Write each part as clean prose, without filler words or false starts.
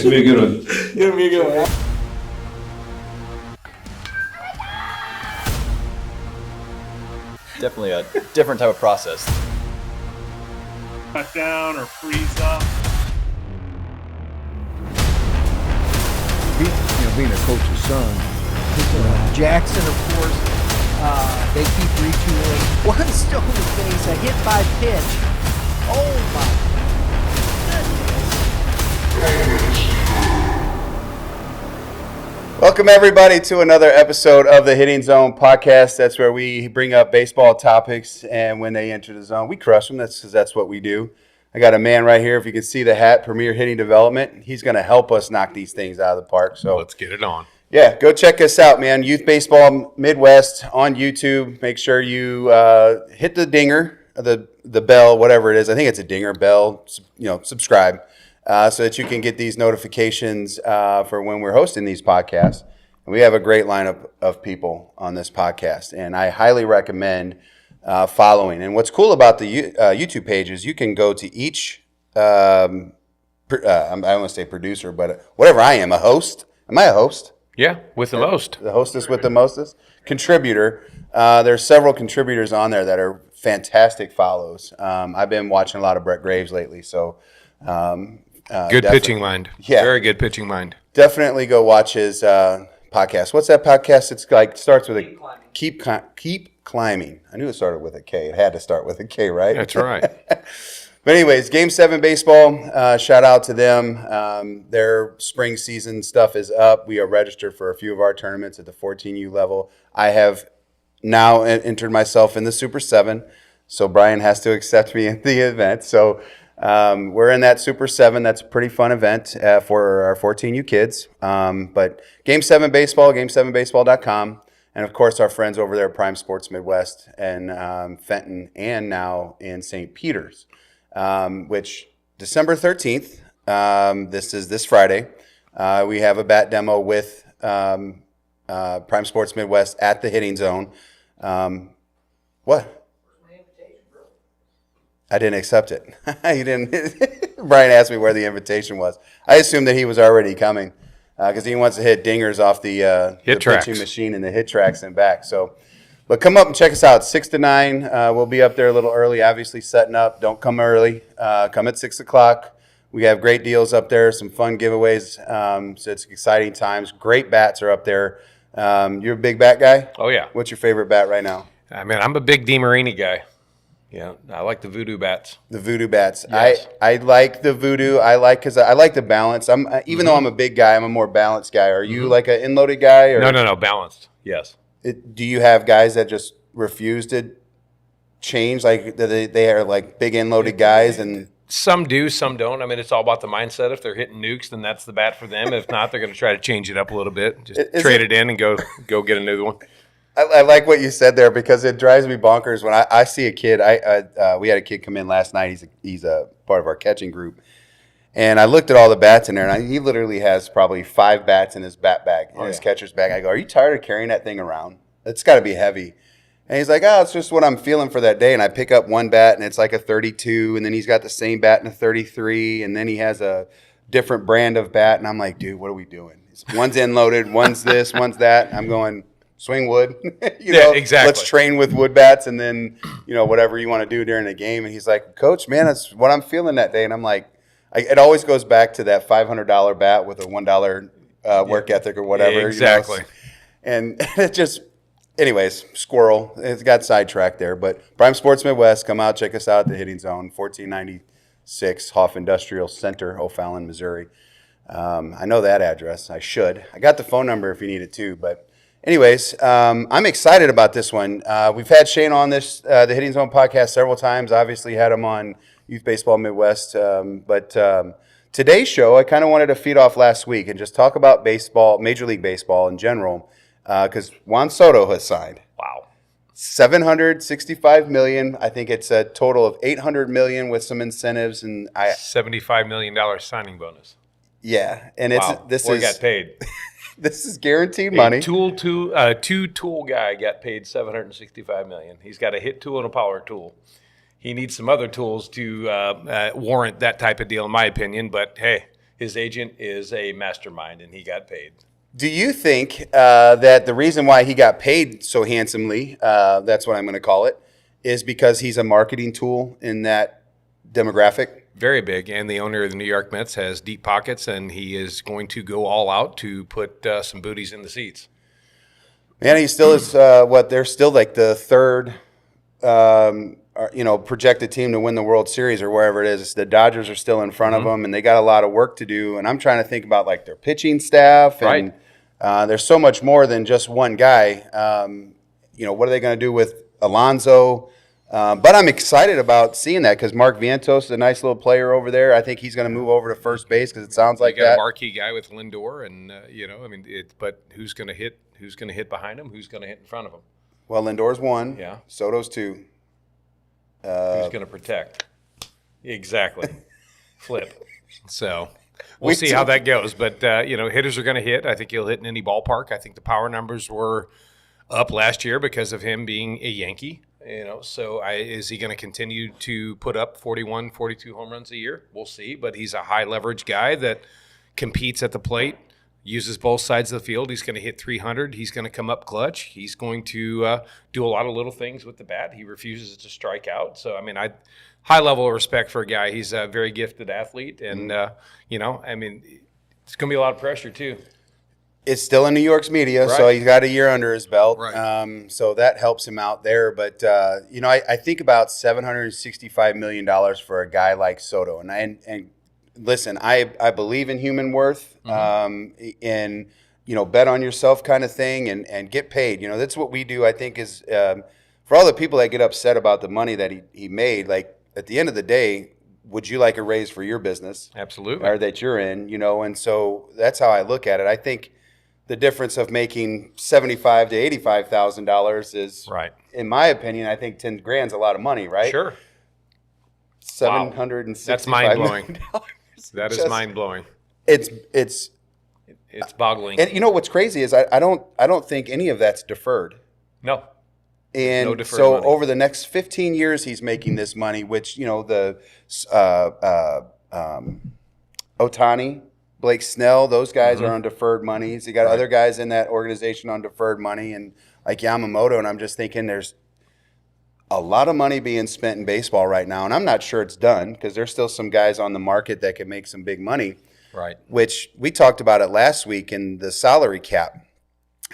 It's gonna be a good one. It's gonna be a good one. Definitely a different type of process. Cut down or freeze up. Being a coach's son. Jackson, of course, they keep retooling. One stone face, a hit by pitch. Oh my goodness. Welcome everybody to another episode of the Hitting Zone podcast. That's where we bring up baseball topics, and when they enter the zone, we crush them. That's because that's what we do. I got a man right here. If you can see the hat, Premier Hitting Development. He's going to help us knock these things out of the park. So let's get it on. Yeah, go check us out, man. Youth Baseball Midwest on YouTube. Make sure you hit the dinger, the bell, whatever it is. I think it's a dinger bell. Subscribe so that you can get these notifications for when we're hosting these podcasts. And we have a great lineup of people on this podcast, and I highly recommend following. And what's cool about the YouTube page is you can go to each. I don't want to say producer, but whatever I am, a host. Am I a host? Yeah, with the most. The hostess with the mostest. Contributor. There's several contributors on there that are fantastic follows. I've been watching a lot of Brett Graves lately, so good pitching mind. Yeah, very good pitching mind. Definitely go watch his podcast. What's that podcast? It's like starts with Keep Climbing. I knew it started with a K. It had to start with a K, right? That's right. But anyways, Game 7 baseball, shout out to them. Their spring season stuff is up. We are registered for a few of our tournaments at the 14U level. I have now entered myself in the Super 7, so Brian has to accept me in the event. So we're in that Super 7. That's a pretty fun event for our 14U kids. But Game 7 baseball, game7baseball.com. And, of course, our friends over there at Prime Sports Midwest and Fenton and now in St. Peter's. Which December 13th, this Friday, we have a bat demo with Prime Sports Midwest at the Hitting Zone. What? I didn't accept it. He didn't. Brian asked me where the invitation was. I assumed that he was already coming because he wants to hit dingers off the pitching machine and the hit tracks and back. So. But come up and check us out, 6 to 9. We'll be up there a little early, obviously setting up. Don't come early. Come at 6 o'clock. We have great deals up there, some fun giveaways. So it's exciting times. Great bats are up there. You're a big bat guy? Oh, yeah. What's your favorite bat right now? I mean, I'm a big DeMarini guy. Yeah, I like the voodoo bats. The voodoo bats. Yes. I like the voodoo. Because I like the balance. Even though I'm a big guy, I'm a more balanced guy. Are you like an in-loaded guy? Or? No, balanced, yes. Do you have guys that just refuse to change? Like they are like big in-loaded guys, and some do, some don't. I mean, it's all about the mindset. If they're hitting nukes, then that's the bat for them. If not, they're going to try to change it up a little bit. Just trade it in and go get another one. I like what you said there because it drives me bonkers when I see a kid. We had a kid come in last night. He's a part of our catching group. And I looked at all the bats in there, and he literally has probably 5 bats in his bat bag, his catcher's bag. I go, are you tired of carrying that thing around? It's got to be heavy. And he's like, it's just what I'm feeling for that day. And I pick up one bat, and it's like a 32, and then he's got the same bat in a 33, and then he has a different brand of bat. And I'm like, dude, what are we doing? One's in-loaded, one's this, one's that. I'm going, swing wood. Exactly. Let's train with wood bats, and then, whatever you want to do during the game. And he's like, Coach, man, that's what I'm feeling that day. And I'm like, it always goes back to that $500 bat with a $1 work ethic or whatever. Exactly. And it just, anyways, squirrel. It got sidetracked there. But Prime Sports Midwest, come out, check us out at the Hitting Zone, 1496 Hoff Industrial Center, O'Fallon, Missouri. I know that address. I should. I got the phone number if you need it too. But anyways, I'm excited about this one. We've had Shane on the Hitting Zone podcast several times. Obviously had him on Youth Baseball Midwest. But today's show, I kind of wanted to feed off last week and just talk about baseball, Major League Baseball in general, because Juan Soto has signed. Wow. $765 million. I think it's a total of $800 million with some incentives and $75 million signing bonus. Yeah, and got paid. This is guaranteed money. Two-tool guy got paid $765 million. He's got a hit tool and a power tool. He needs some other tools to warrant that type of deal, in my opinion. But hey, his agent is a mastermind, and he got paid. Do you think that the reason why he got paid so handsomely, that's what I'm going to call it, is because he's a marketing tool in that demographic? Very big, and the owner of the New York Mets has deep pockets, and he is going to go all out to put some booties in the seats. Man, he still is. They're still like the third, projected team to win the World Series or wherever it is. The Dodgers are still in front of them, and they got a lot of work to do. And I'm trying to think about like their pitching staff, and there's so much more than just one guy. What are they going to do with Alonso? But I'm excited about seeing that because Mark Vientos is a nice little player over there. I think he's going to move over to first base because it sounds like you got that. a marquee guy with Lindor, and but who's going to hit? Who's going to hit behind him? Who's going to hit in front of him? Well, Lindor's one. Yeah. Soto's two. Who's going to protect? Exactly. Flip. So we'll see how that goes. But hitters are going to hit. I think he'll hit in any ballpark. I think the power numbers were up last year because of him being a Yankee. So is he going to continue to put up 41, 42 home runs a year? We'll see. But he's a high leverage guy that competes at the plate, uses both sides of the field. He's going to hit 300. He's going to come up clutch. He's going to do a lot of little things with the bat. He refuses to strike out. So, high level of respect for a guy. He's a very gifted athlete. And, it's going to be a lot of pressure too. It's still in New York's media, Right. so he's got a year under his belt. Right. So that helps him out there. But, I think about $765 million for a guy like Soto. And listen, I believe in human worth, in, bet on yourself kind of thing and get paid. That's what we do, I think, is for all the people that get upset about the money that he made, like at the end of the day, would you like a raise for your business? Absolutely. Or that you're in, and so that's how I look at it. I think the difference of making $75,000 to $85,000 is, right. In my opinion, I think $10,000's a lot of money, right? Sure. $765 That's mind-blowing. million. That is mind-blowing. It's It's boggling. and what's crazy is I don't think any of that's deferred. No. And No deferred so money. over the next 15 years, he's making this money, which, Otani, Blake Snell, those guys are on deferred monies. You got other guys in that organization on deferred money, and like Yamamoto, and I'm just thinking there's a lot of money being spent in baseball right now, and I'm not sure it's done because there's still some guys on the market that can make some big money, Right. which we talked about it last week in the salary cap.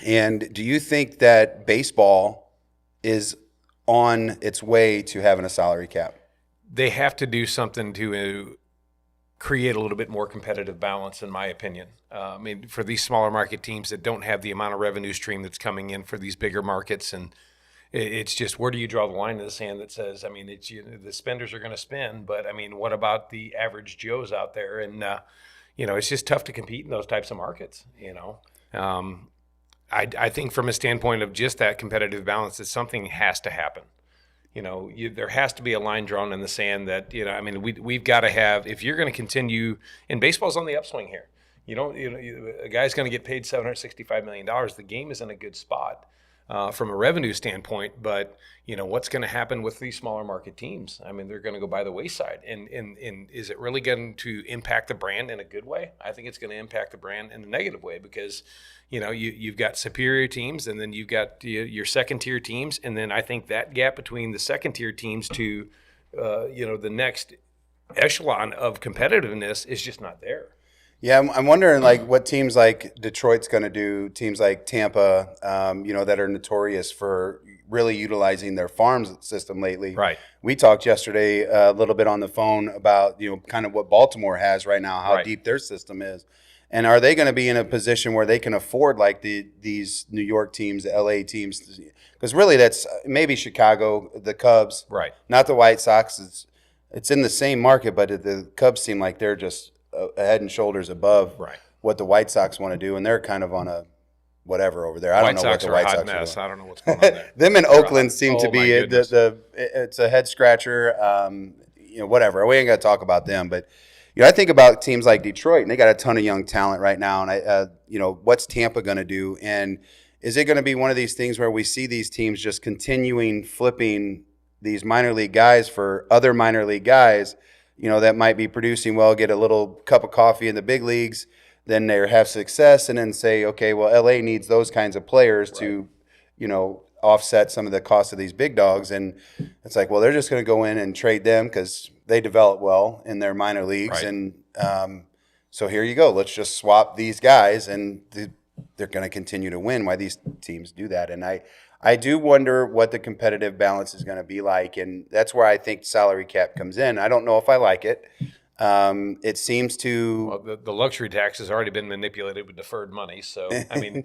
And do you think that baseball is on its way to having a salary cap? They have to do something to create a little bit more competitive balance, in my opinion. For these smaller market teams that don't have the amount of revenue stream that's coming in for these bigger markets, and it's just, where do you draw the line in the sand that says, the spenders are going to spend, but what about the average Joes out there? And it's just tough to compete in those types of markets. I think from a standpoint of just that competitive balance, that something has to happen. There has to be a line drawn in the sand that, we've got to have, if you're going to continue, and baseball's on the upswing here. A guy's going to get paid $765 million. The game is in a good spot from a revenue standpoint, but, what's going to happen with these smaller market teams? They're going to go by the wayside. And is it really going to impact the brand in a good way? I think it's going to impact the brand in a negative way because, you've got superior teams, and then you've got your second-tier teams, and then I think that gap between the second-tier teams to, the next echelon of competitiveness is just not there. Yeah, I'm wondering what teams like Detroit's going to do, teams like Tampa, that are notorious for really utilizing their farm system lately. Right. We talked yesterday a little bit on the phone about, kind of what Baltimore has right now, how Right. deep their system is. And are they going to be in a position where they can afford these New York teams, the LA teams? Because really that's maybe Chicago, the Cubs, Right. not the White Sox. It's in the same market, but the Cubs seem like they're just a head and shoulders above Right. what the White Sox want to do, and they're kind of on a whatever over there. I don't know what the White Sox are doing. I don't know what's going on there. Them in Oakland seem Oh, to my be goodness. it's a head scratcher. Whatever. We ain't got to talk about them, but I think about teams like Detroit, and they got a ton of young talent right now. And what's Tampa going to do? And is it going to be one of these things where we see these teams just continuing flipping these minor league guys for other minor league guys that might be producing well, get a little cup of coffee in the big leagues, then they have success, and then say, okay, well, LA needs those kinds of players to, offset some of the cost of these big dogs. And it's like, well, they're just going to go in and trade them because they develop well in their minor leagues. Right. And so here you go. Let's just swap these guys, and they're going to continue to win. Why these teams do that. And I do wonder what the competitive balance is going to be like. And that's where I think salary cap comes in. I don't know if I like it. It seems to. Well, the luxury tax has already been manipulated with deferred money. So, I mean,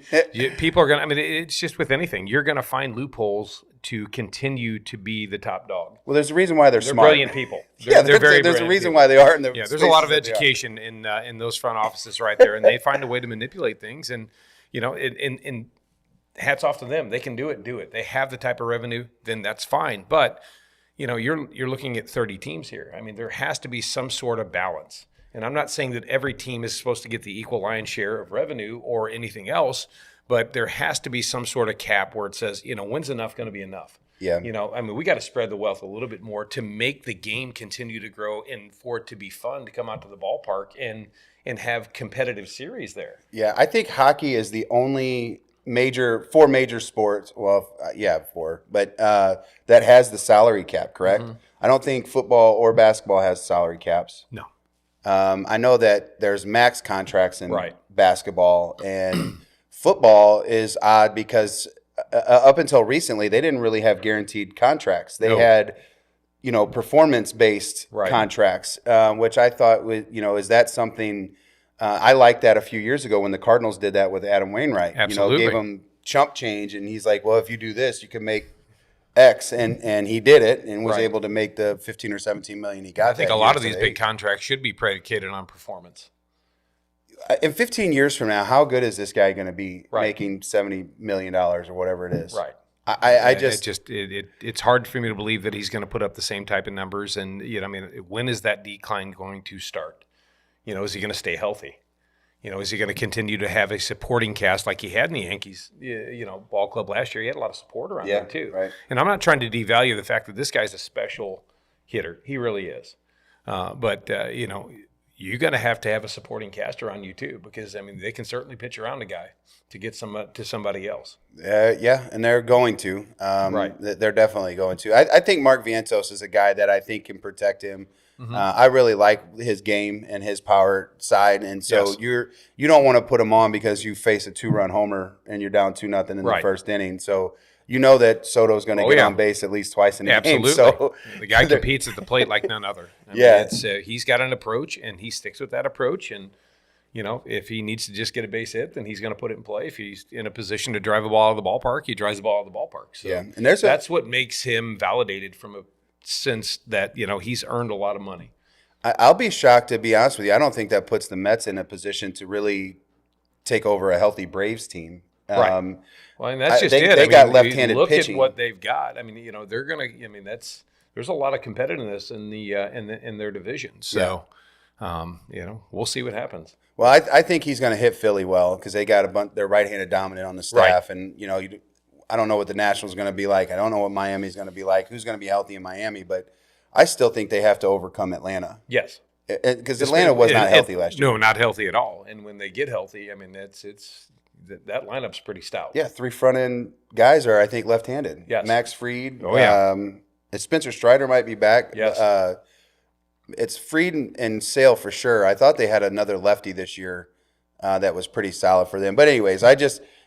people are going to, it's just with anything. You're going to find loopholes to continue to be the top dog. Well, there's a reason why they're smart. Brilliant people. They're there's a brilliant reason people. why they are in the there's a lot of education in those front offices right there, and they find a way to manipulate things. And, in hats off to them. They can do it. They have the type of revenue, then that's fine. But, you're looking at 30 teams here. I mean, there has to be some sort of balance. And I'm not saying that every team is supposed to get the equal lion's share of revenue or anything else, but there has to be some sort of cap where it says, when's enough going to be enough? Yeah. We got to spread the wealth a little bit more to make the game continue to grow and for it to be fun to come out to the ballpark and have competitive series there. Yeah, I think hockey is the only four major sports, four, but that has the salary cap, correct? Mm-hmm. I don't think football or basketball has salary caps. No. I know that there's max contracts in right. basketball, and football is odd because up until recently, they didn't really have guaranteed contracts. They had, performance-based right. contracts, which I thought was, is that something I liked that a few years ago when the Cardinals did that with Adam Wainwright. Absolutely. Gave him chump change, and he's like, well, if you do this, you can make X, and he did it and was right. able to make the 15 or 17 million he got. I think a lot of these big contracts should be predicated on performance. In 15 years from now, how good is this guy going to be right. making $70 million or whatever it is? Right. It's hard for me to believe that he's going to put up the same type of numbers. And when is that decline going to start? Is he going to stay healthy? Is he going to continue to have a supporting cast like he had in the Yankees, ball club last year? He had a lot of support around him too. Right. And I'm not trying to devalue the fact that this guy's a special hitter. He really is. But you're going to have a supporting cast around you too, because they can certainly pitch around a guy to get to somebody else. And they're going to. Right. They're definitely going to. I think Mark Vientos is a guy that I think can protect him. Mm-hmm. I really like his game and his power side, and so yes. you don't want to put him on because you face a 2-run homer and you're down 2-0 in right. the first inning. So that Soto's going to get on base at least twice in a game. So the guy competes at the plate like none other. He's got an approach, and he sticks with that approach. And if he needs to just get a base hit, then he's going to put it in play. If he's in a position to drive the ball out of the ballpark, he drives the ball out of the ballpark. So and that's what makes him validated from a sense that he's earned a lot of money. I'll be shocked, to be honest with you. I don't think that puts the Mets in a position to really take over a healthy Braves team. Right. Well, and that's just They got left-handed look pitching. Look at what they've got. They're gonna. There's a lot of competitiveness in their division. So, we'll see what happens. Well, I think he's going to hit Philly well because they got they're right-handed dominant on the staff, right. and I don't know what the Nationals are going to be like. I don't know what Miami's going to be like. Who's going to be healthy in Miami? But I still think they have to overcome Atlanta. Yes, because Atlanta was not healthy last year. No, not healthy at all. And when they get healthy, that lineup's pretty stout. Yeah, 3 front-end guys are, I think, left-handed. Yes. Max Fried. Oh, yeah. Spencer Strider might be back. Yes. It's Fried and Sale for sure. I thought they had another lefty this year that was pretty solid for them. But anyways,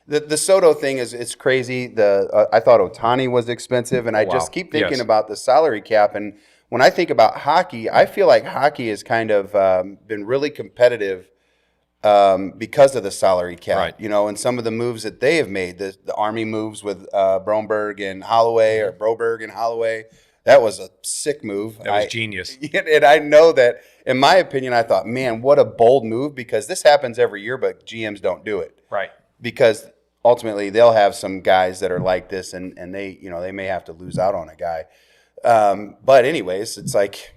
the Soto thing it's crazy. I thought Ohtani was expensive, and I just keep thinking about the salary cap. And when I think about hockey, I feel like hockey has kind of been really competitive because of the salary cap, right. And some of the moves that they have made, the Army moves with Broberg and Holloway, or Broberg and Holloway, that was a sick move. That was genius. And I know that, in my opinion, I thought, man, what a bold move, because this happens every year, but GMs don't do it. Right. Because ultimately they'll have some guys that are like this, and they may have to lose out on a guy. But anyways, it's like,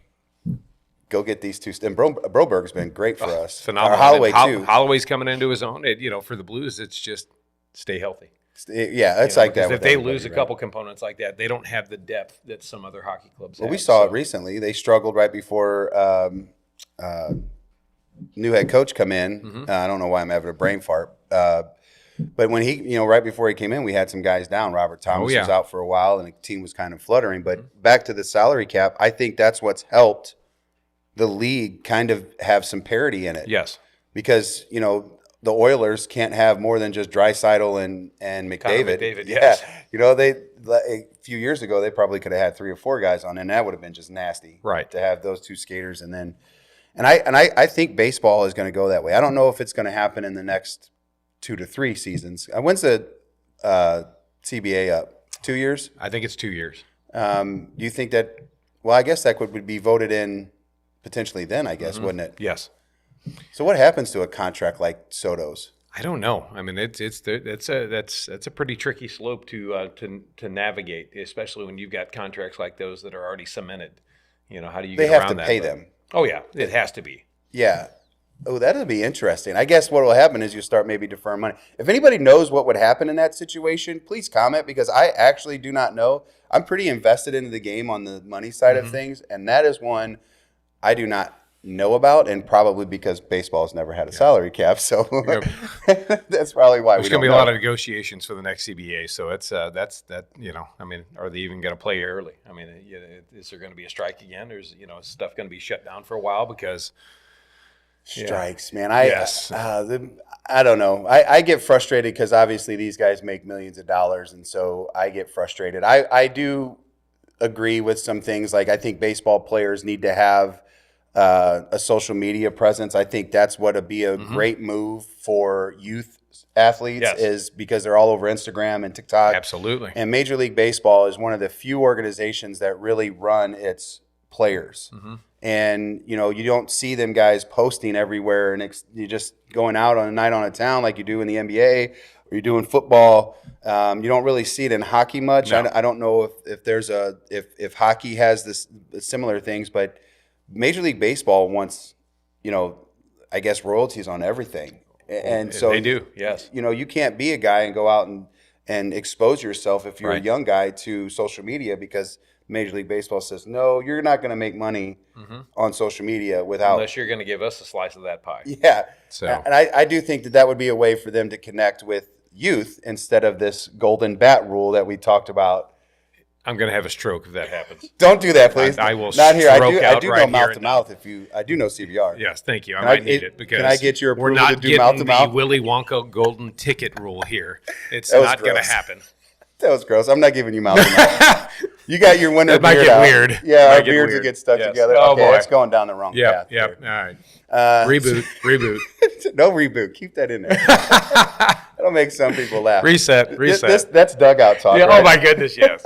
go get these two. And Broberg's been great for us. Phenomenal. Or Holloway too. Holloway's coming into his own. For the Blues, it's just stay healthy. Yeah, it's You know, like that. because with if they everybody, lose a right? couple components like that, they don't have the depth that some other hockey clubs Well, have. we saw So- it recently. They struggled right before new head coach come in. Mm-hmm. I don't know why I'm having a brain fart. But when he, right before he came in, we had some guys down. Robert Thomas yeah. was out for a while, and the team was kind of fluttering. But back to the salary cap, I think that's what's helped the league kind of have some parity in it. Yes. Because, the Oilers can't have more than just Draisaitl and McDavid. McDavid, Yeah. yes. A few years ago, they probably could have had 3 or 4 guys on, and that would have been just nasty. Right. To have those 2 skaters. And I think baseball is going to go that way. I don't know if it's going to happen in the next 2 to 3 seasons. When's the CBA up? 2 years? I think it's 2 years. Do you think that, well, I guess that would be voted in potentially then, I guess, wouldn't it? Yes. So what happens to a contract like Soto's? I don't know. I mean, that's a pretty tricky slope to navigate, especially when you've got contracts like those that are already cemented. How do you They get have around to that? pay But- them. Oh yeah, it has to be. Yeah. Oh, that'll be interesting. I guess what will happen is you start maybe deferring money. If anybody knows what would happen in that situation, please comment, because I actually do not know. I'm pretty invested into the game on the money side of things, and that is one I do not know about, and probably because baseball has never had a salary cap, so that's probably why There's going to be a lot of negotiations for the next CBA, so it's that's that. I mean, are they even going to play early? I mean, is there going to be a strike again? Or is stuff going to be shut down for a while because strikes, man. Yes. I don't know. I get frustrated because obviously these guys make millions of dollars, and so I get frustrated. I do agree with some things. Like, I think baseball players need to have a social media presence. I think that's what would be a great move for youth athletes, Yes. is because they're all over Instagram and TikTok. absolutely. And Major League Baseball is one of the few organizations that really run its players. And, you don't see them guys posting everywhere, and you're just going out on a night on a town like you do in the NBA, or you're doing football. You don't really see it in hockey much. No. I don't know if there's if hockey has this similar things, but Major League Baseball wants, I guess, royalties on everything. And so they do, yes. You can't be a guy and go out and expose yourself if you're Right. a young guy to social media, because Major League Baseball says, no, you're not going to make money on social media without. Unless you're going to give us a slice of that pie. Yeah. So- And I do think that would be a way for them to connect with youth instead of this golden bat rule that we talked about. I'm going to have a stroke if that happens. Don't do that, please. I will Not here. I stroke do out know right here mouth to and mouth. I do know CVR. Yes, thank you. I Can might I- need it because can I get your we're approval not to do getting mouth to the mouth? Willy Wonka golden ticket rule here. It's That was not going to gross. happen. That was gross. I'm not giving you mouth to mouth. You got your winter That might beard get out. weird. Yeah, Might our get beards weird. will get stuck Yes. together. Oh, Okay, boy. it's going down the wrong path. Yep. here. All right. Uh, Reboot. No reboot. Keep that in there. That'll make some people laugh. Reset. That's dugout talk. Yeah, right? oh my goodness, yes.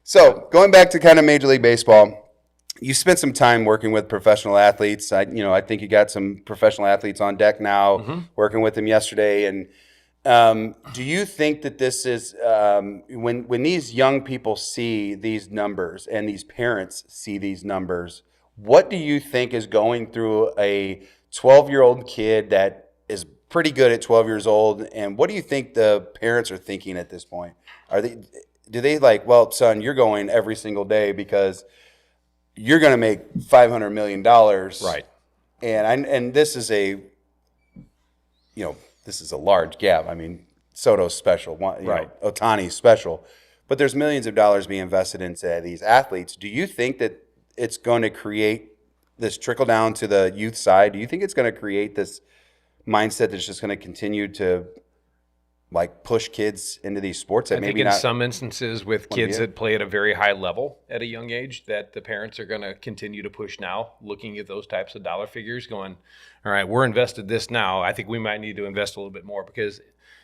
So going back to kind of Major League Baseball, you spent some time working with professional athletes. I think you got some professional athletes on deck now, working with them yesterday. And do you think that this is when these young people see these numbers and these parents see these numbers, what do you think is going through a 12-year-old kid that is pretty good at 12 years old? And what do you think the parents are thinking at this point? Do they like, well, son, you're going every single day because you're going to make $500 million. Right. And this is this is a large gap. I mean, Soto's special, Right. Ohtani's special, but there's millions of dollars being invested into these athletes. Do you think that it's going to create this trickle down to the youth side? Do you think it's going to create this mindset that's just going to continue to push kids into these sports that I think maybe in not? some instances with kids that play at a very high level at a young age, that the parents are going to continue to push now, looking at those types of dollar figures, going, all right, we're invested this now. I think we might need to invest a little bit more, because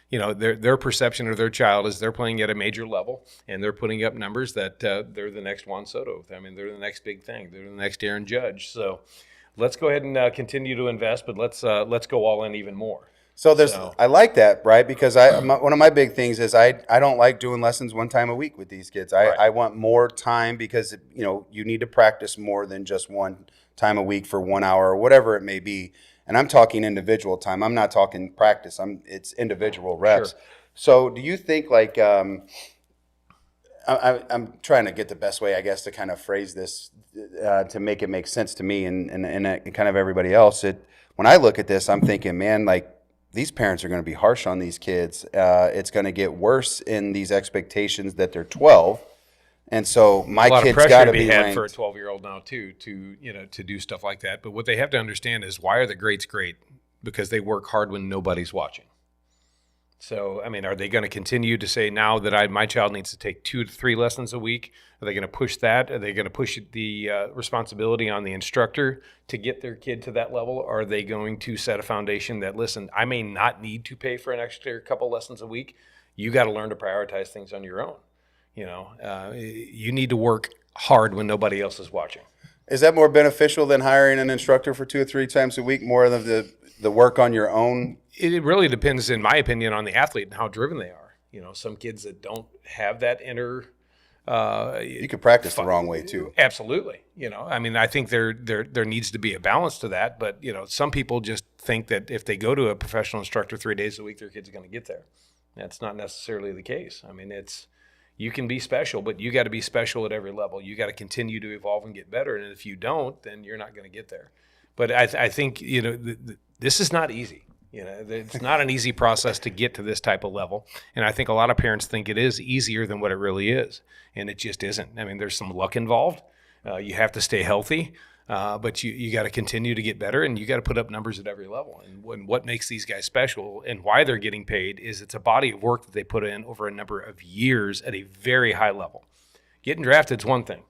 their perception of their child is they're playing at a major level and they're putting up numbers that they're the next Juan Soto. I mean, they're the next big thing. They're the next Aaron Judge. So let's go ahead and continue to invest, but let's go all in even more. So I like that, right? Because one of my big things is I don't like doing lessons one time a week with these kids. I want more time, because you need to practice more than just one time a week for 1 hour or whatever it may be. And I'm talking individual time. I'm not talking practice. It's individual reps. Sure. So do you think like I'm trying to get the best way, I guess, to kind of phrase this to make it make sense to me and kind of everybody else. When I look at this, I'm thinking, man, like these parents are going to be harsh on these kids. It's going to get worse in these expectations that they're 12. And so my kid's got to be had ranked. for a 12-year-old now too, to do stuff like that. But what they have to understand is, why are the greats great? Because they work hard when nobody's watching. So, I mean, are they going to continue to say now that my child needs to take 2 to 3 lessons a week? Are they going to push that? Are they going to push the responsibility on the instructor to get their kid to that level? Or are they going to set a foundation that, listen, I may not need to pay for an extra couple lessons a week. You got to learn to prioritize things on your own. You need to work hard when nobody else is watching. Is that more beneficial than hiring an instructor for 2 or 3 times a week, more of the work on your own? It really depends, in my opinion, on the athlete and how driven they are. Some kids that don't have that inner you could practice the wrong way too. Absolutely. I mean, I think there needs to be a balance to that. But, some people just think that if they go to a professional instructor 3 days a week, their kid's going to get there. That's not necessarily the case. I mean, you can be special, but you got to be special at every level. You got to continue to evolve and get better. And if you don't, then you're not going to get there. But I think, this is not easy. It's not an easy process to get to this type of level. And I think a lot of parents think it is easier than what it really is. And it just isn't. I mean, there's some luck involved. You have to stay healthy, but you got to continue to get better, and you got to put up numbers at every level. And what makes these guys special and why they're getting paid is it's a body of work that they put in over a number of years at a very high level. Getting drafted is one thing.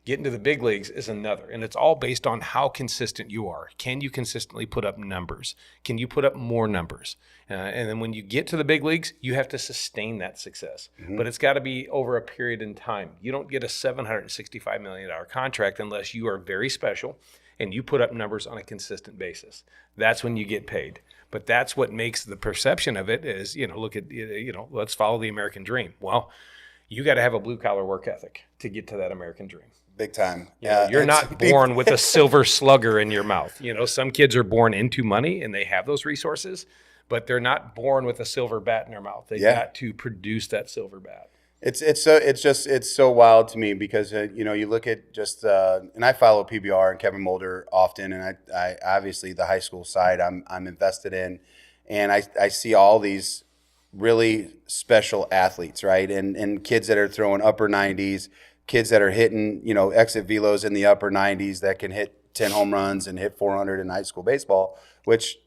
Getting to the big leagues is another, and it's all based on how consistent you are. Can you consistently put up numbers? Can you put up more numbers? And then when you get to the big leagues, you have to sustain that success. Mm-hmm. But it's got to be over a period in time. You don't get a $765 million contract unless you are very special and you put up numbers on a consistent basis. That's when you get paid. But that's what makes the perception of it is, look at, let's follow the American dream. Well, you got to have a blue-collar work ethic to get to that American dream. Big time. You're not born with a silver slugger in your mouth. Some kids are born into money and they have those resources, but they're not born with a silver bat in their mouth. They got to produce that silver bat. It's so wild to me because you look at just and I follow PBR and Kevin Mulder often, and I obviously the high school side I'm invested in, and I see all these really special athletes, right, and kids that are throwing upper 90s. Kids that are hitting, exit velos in the upper 90s that can hit 10 home runs and hit 400 in high school baseball, which,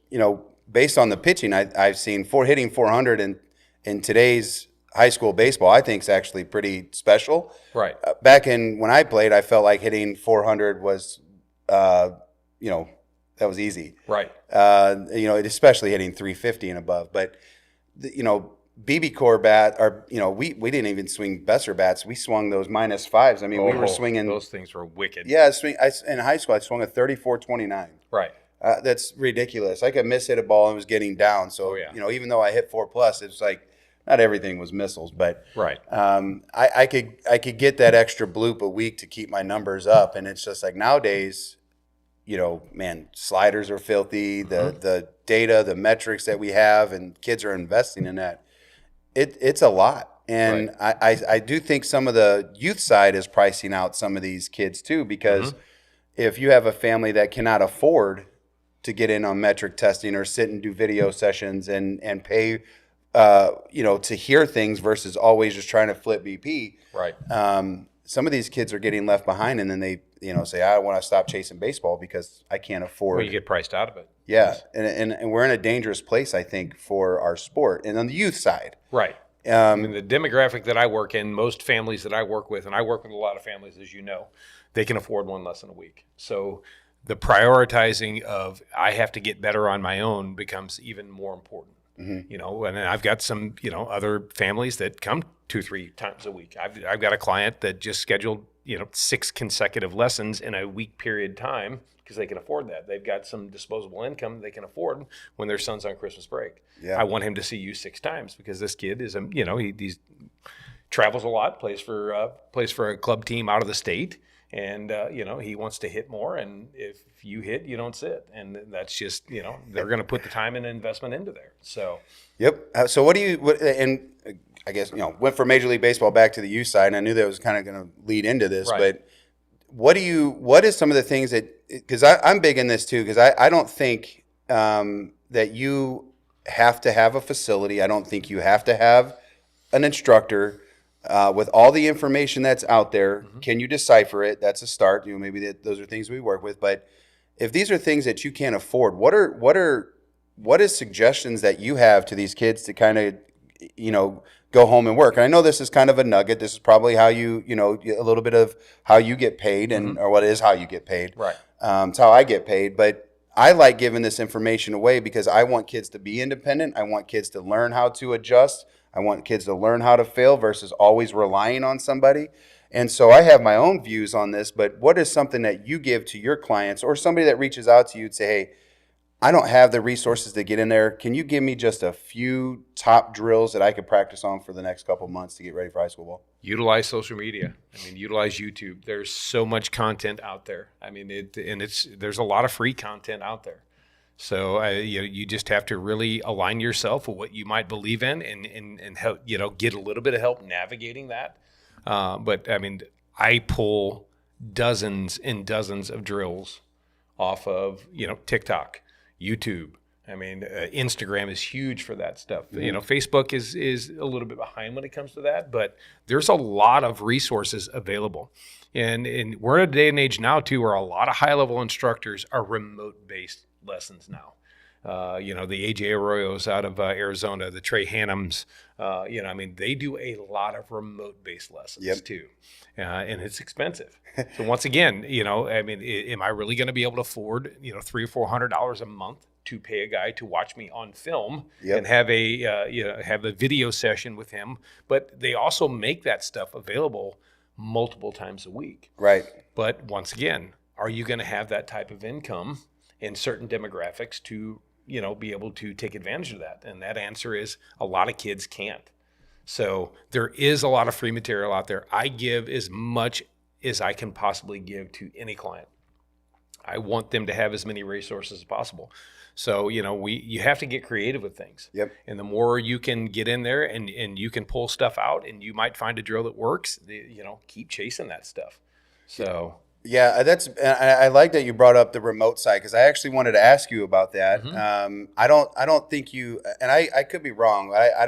based on the pitching I've seen, hitting 400 in today's high school baseball, I think is actually pretty special. Right. Back when I played, I felt like hitting 400 was, that was easy. Right. Especially hitting 350 and above. But, BB core bat, or we didn't even swing Besser bats. We swung those -5s. I mean, we were swinging. Those things were wicked. Yeah, in high school, I swung a 34-29. Right. That's ridiculous. I could miss hit a ball and was getting down. So even though I hit 4+, it's like not everything was missiles, but right. I could get that extra bloop a week to keep my numbers up, and it's just like nowadays. Man, sliders are filthy. The data, the metrics that we have, and kids are investing in that. It's a lot. And right. I do think some of the youth side is pricing out some of these kids too, because if you have a family that cannot afford to get in on metric testing or sit and do video sessions and pay, to hear things versus always just trying to flip BP. Right. Some of these kids are getting left behind, and then they, say, I want to stop chasing baseball because I can't afford. Well, you get priced out of it. Yeah, and we're in a dangerous place, I think, for our sport. And on the youth side. Right. I mean, the demographic that I work in, most families that I work with, and I work with a lot of families, as you know, they can afford 1 lesson a week. So the prioritizing of I have to get better on my own becomes even more important. Mm-hmm. And then I've got some, other families that come 2-3 times a week. I've got a client that just scheduled, 6 consecutive lessons in a week period time because they can afford that. They've got some disposable income they can afford when their son's on Christmas break. Yeah. I want him to see you 6 times because this kid is, he travels a lot, plays for a club team out of the state. And, he wants to hit more. And if you hit, you don't sit. And that's just, they're going to put the time and investment into there. So. Yep. So and I guess, went from Major League Baseball back to the youth side. And I knew that was kind of going to lead into this. Right. But what is some of the things that, because I'm big in this too, because I don't think that you have to have a facility. I don't think you have to have an instructor. With all the information that's out there, can you decipher it? That's a start. Maybe those are things we work with. But if these are things that you can't afford, what is suggestions that you have to these kids to kind of, go home and work? And I know this is kind of a nugget. This is probably how a little bit of how you get paid, or what is how you get paid. Right. It's how I get paid. But I like giving this information away because I want kids to be independent. I want kids to learn how to adjust. I want kids to learn how to fail versus always relying on somebody. And so I have my own views on this, but what is something that you give to your clients or somebody that reaches out to you and say, hey, I don't have the resources to get in there. Can you give me just a few top drills that I could practice on for the next couple months to get ready for high school ball? Utilize social media. Utilize YouTube. There's so much content out there. There's a lot of free content out there. So you just have to really align yourself with what you might believe in and help, get a little bit of help navigating that. But I pull dozens and dozens of drills off of, TikTok, YouTube. Instagram is huge for that stuff. Facebook is a little bit behind when it comes to that, but there's a lot of resources available. And we're in a day and age now too, where a lot of high level instructors are remote based lessons now. The AJ Arroyos out of Arizona, the Trey Hannums, they do a lot of remote based lessons too. And it's expensive. So once again, am I really going to be able to afford, $300 or $400 a month to pay a guy to watch me on film and have a video session with him? But they also make that stuff available multiple times a week. Right. But once again, are you going to have that type of income in certain demographics to, be able to take advantage of that? And that answer is a lot of kids can't. So there is a lot of free material out there. I give as much as I can possibly give to any client. I want them to have as many resources as possible. So, you have to get creative with things. Yep. And the more you can get in there and you can pull stuff out and you might find a drill that works, keep chasing that stuff. So. Yeah, I like that you brought up the remote side because I actually wanted to ask you about that. I don't think you, and I could be wrong. I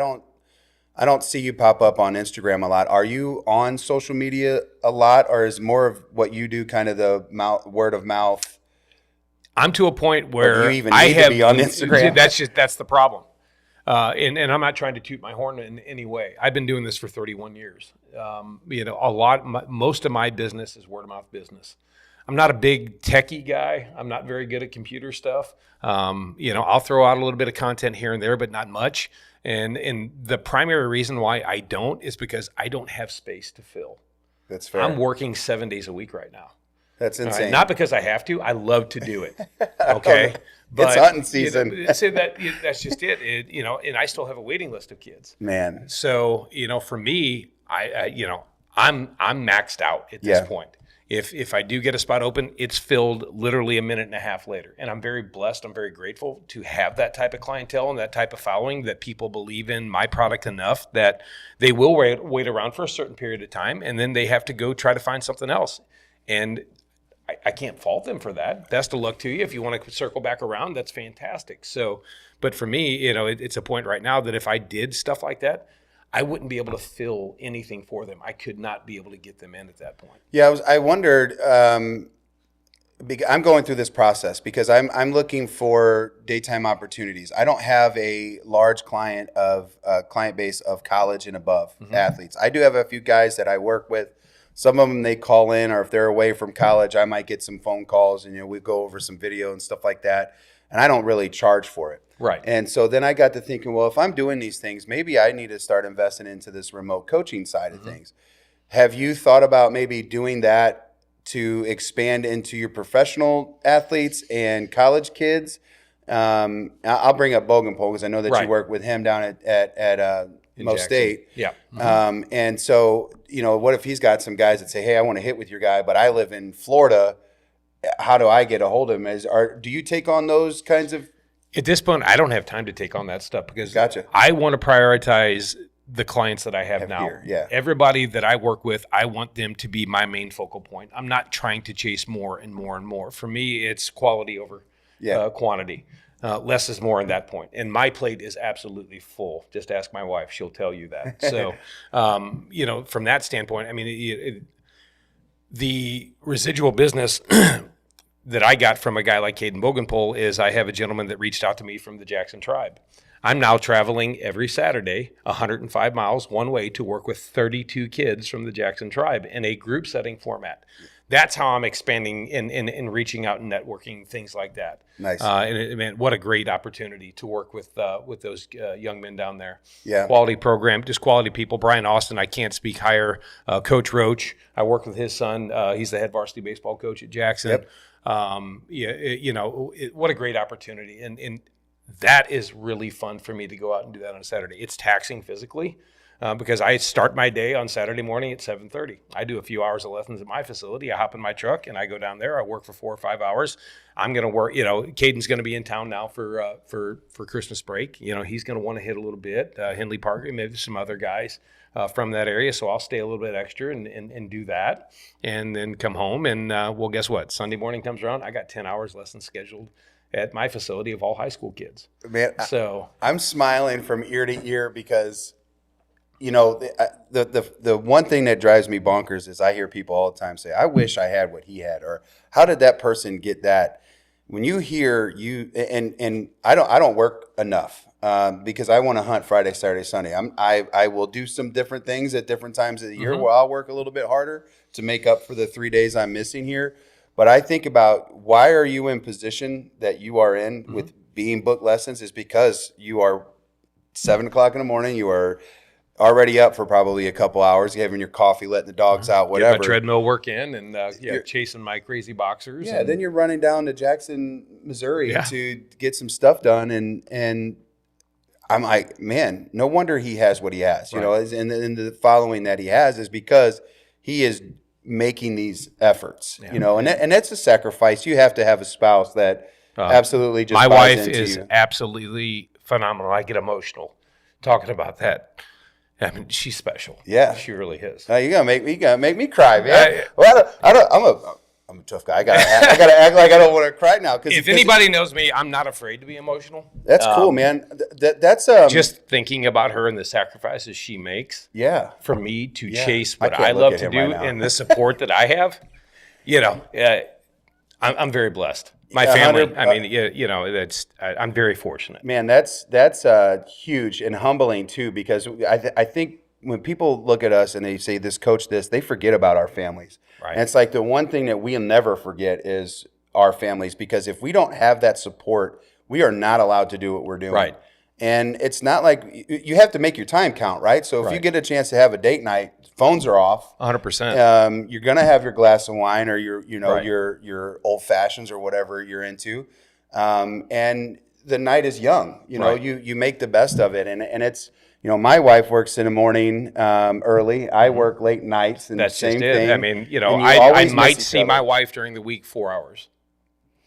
don't see you pop up on Instagram a lot. Are you on social media a lot, or is more of what you do kind of the word of mouth? I'm to a point where you even need to be on Instagram. That's the problem. And I'm not trying to toot my horn in any way. I've been doing this for 31 years. Most of my business is word of mouth business. I'm not a big techie guy. I'm not very good at computer stuff. I'll throw out a little bit of content here and there, but not much. And the primary reason why I don't is because I don't have space to fill. That's fair. I'm working 7 days a week right now. That's insane. Right? Not because I have to. I love to do it. Okay. But, it's hunting season. So that's just it. And I still have a waiting list of kids. Man. So, for me, I'm maxed out at this point. If I do get a spot open, it's filled literally a minute and a half later. And I'm very blessed. I'm very grateful to have that type of clientele and that type of following, that people believe in my product enough that they will wait around for a certain period of time, and then they have to go try to find something else. And I can't fault them for that. Best of luck to you. If you want to circle back around, that's fantastic. So, but for me, it's a point right now that if I did stuff like that, I wouldn't be able to fill anything for them. I could not be able to get them in at that point. Yeah, I wondered. I'm going through this process because I'm looking for daytime opportunities. I don't have a large client base of college and above athletes. I do have a few guys that I work with. Some of them they call in, or if they're away from college, I might get some phone calls and we go over some video and stuff like that. And I don't really charge for it. Right. And so then I got to thinking, well, if I'm doing these things, maybe I need to start investing into this remote coaching side of things. Have you thought about maybe doing that to expand into your professional athletes and college kids? I'll bring up Bogenpol because I know that you work with him down at Mo Jackson. State. Yeah. And so, what if he's got some guys that say, hey, I want to hit with your guy, but I live in Florida. How do I get a hold of him? Do you take on those kinds of? At this point, I don't have time to take on that stuff because Gotcha. I want to prioritize the clients that I have now. Here, yeah. Everybody that I work with, I want them to be my main focal point. I'm not trying to chase more and more and more. For me, it's quality over quantity. Less is more in that point. And my plate is absolutely full. Just ask my wife. She'll tell you that. So, from that standpoint, I mean, the residual business that I got from a guy like Caden Bogenpole is I have a gentleman that reached out to me from the Jackson tribe. I'm now traveling every Saturday, 105 miles one way to work with 32 kids from the Jackson tribe in a group setting format. That's how I'm expanding and reaching out and networking, things like that. Nice. Man, what a great opportunity to work with those young men down there. Yeah. Quality program, just quality people. Brian Austin, I can't speak higher. Coach Roach, I work with his son. He's the head varsity baseball coach at Jackson. Yep. What a great opportunity. And that is really fun for me to go out and do that on a Saturday. It's taxing physically. Because I start my day on Saturday morning at 7:30. I do a few hours of lessons at my facility. I hop in my truck and I go down there. I work for 4 or 5 hours. I'm going to work. Caden's going to be in town now for Christmas break. He's going to want to hit a little bit. Henley Parker, maybe some other guys from that area. So I'll stay a little bit extra and do that, and then come home. And guess what? Sunday morning comes around. I got 10 hours lessons scheduled at my facility of all high school kids. Man, so I'm smiling from ear to ear because. The one thing that drives me bonkers is I hear people all the time say, I wish I had what he had, or how did that person get that? When you hear and I don't work enough because I want to hunt Friday, Saturday, Sunday. I will do some different things at different times of the year where I'll work a little bit harder to make up for the 3 days I'm missing here. But I think about why are you in position that you are in with being booked lessons is because you are 7 o'clock in the morning. You are already up for probably a couple hours, having your coffee, letting the dogs out, whatever. Get my treadmill work in and chasing my crazy boxers. Yeah, then you're running down to Jackson, Missouri to get some stuff done. And I'm like, man, no wonder he has what he has. Right. And the following that he has is because he is making these efforts, and that's a sacrifice. You have to have a spouse that absolutely just my buys wife into is you. Absolutely phenomenal. I get emotional talking about that. I mean, she's special. Yeah, she really is. You gotta make me cry, man. I'm a tough guy. I gotta act like I don't want to cry now. If anybody knows me, I'm not afraid to be emotional. That's cool, man. That's just thinking about her and the sacrifices she makes. Yeah, for me to chase what I I love love at to him do right now. and the support that I have. I'm very blessed. My family. I'm very fortunate. Man, that's huge and humbling too, because I think when people look at us and they say this coach this, they forget about our families. Right. And it's like the one thing that we'll never forget is our families, because if we don't have that support, we are not allowed to do what we're doing. Right. And it's not like you have to make your time count, right? So if you get a chance to have a date night, phones are off. 100%. You're gonna have your glass of wine or your old fashions or whatever you're into, and the night is young. You make the best of it, and it's my wife works in the morning early. I work late nights, and That's same just it. thing. I mean, I always miss might each see other. my wife during the week 4 hours.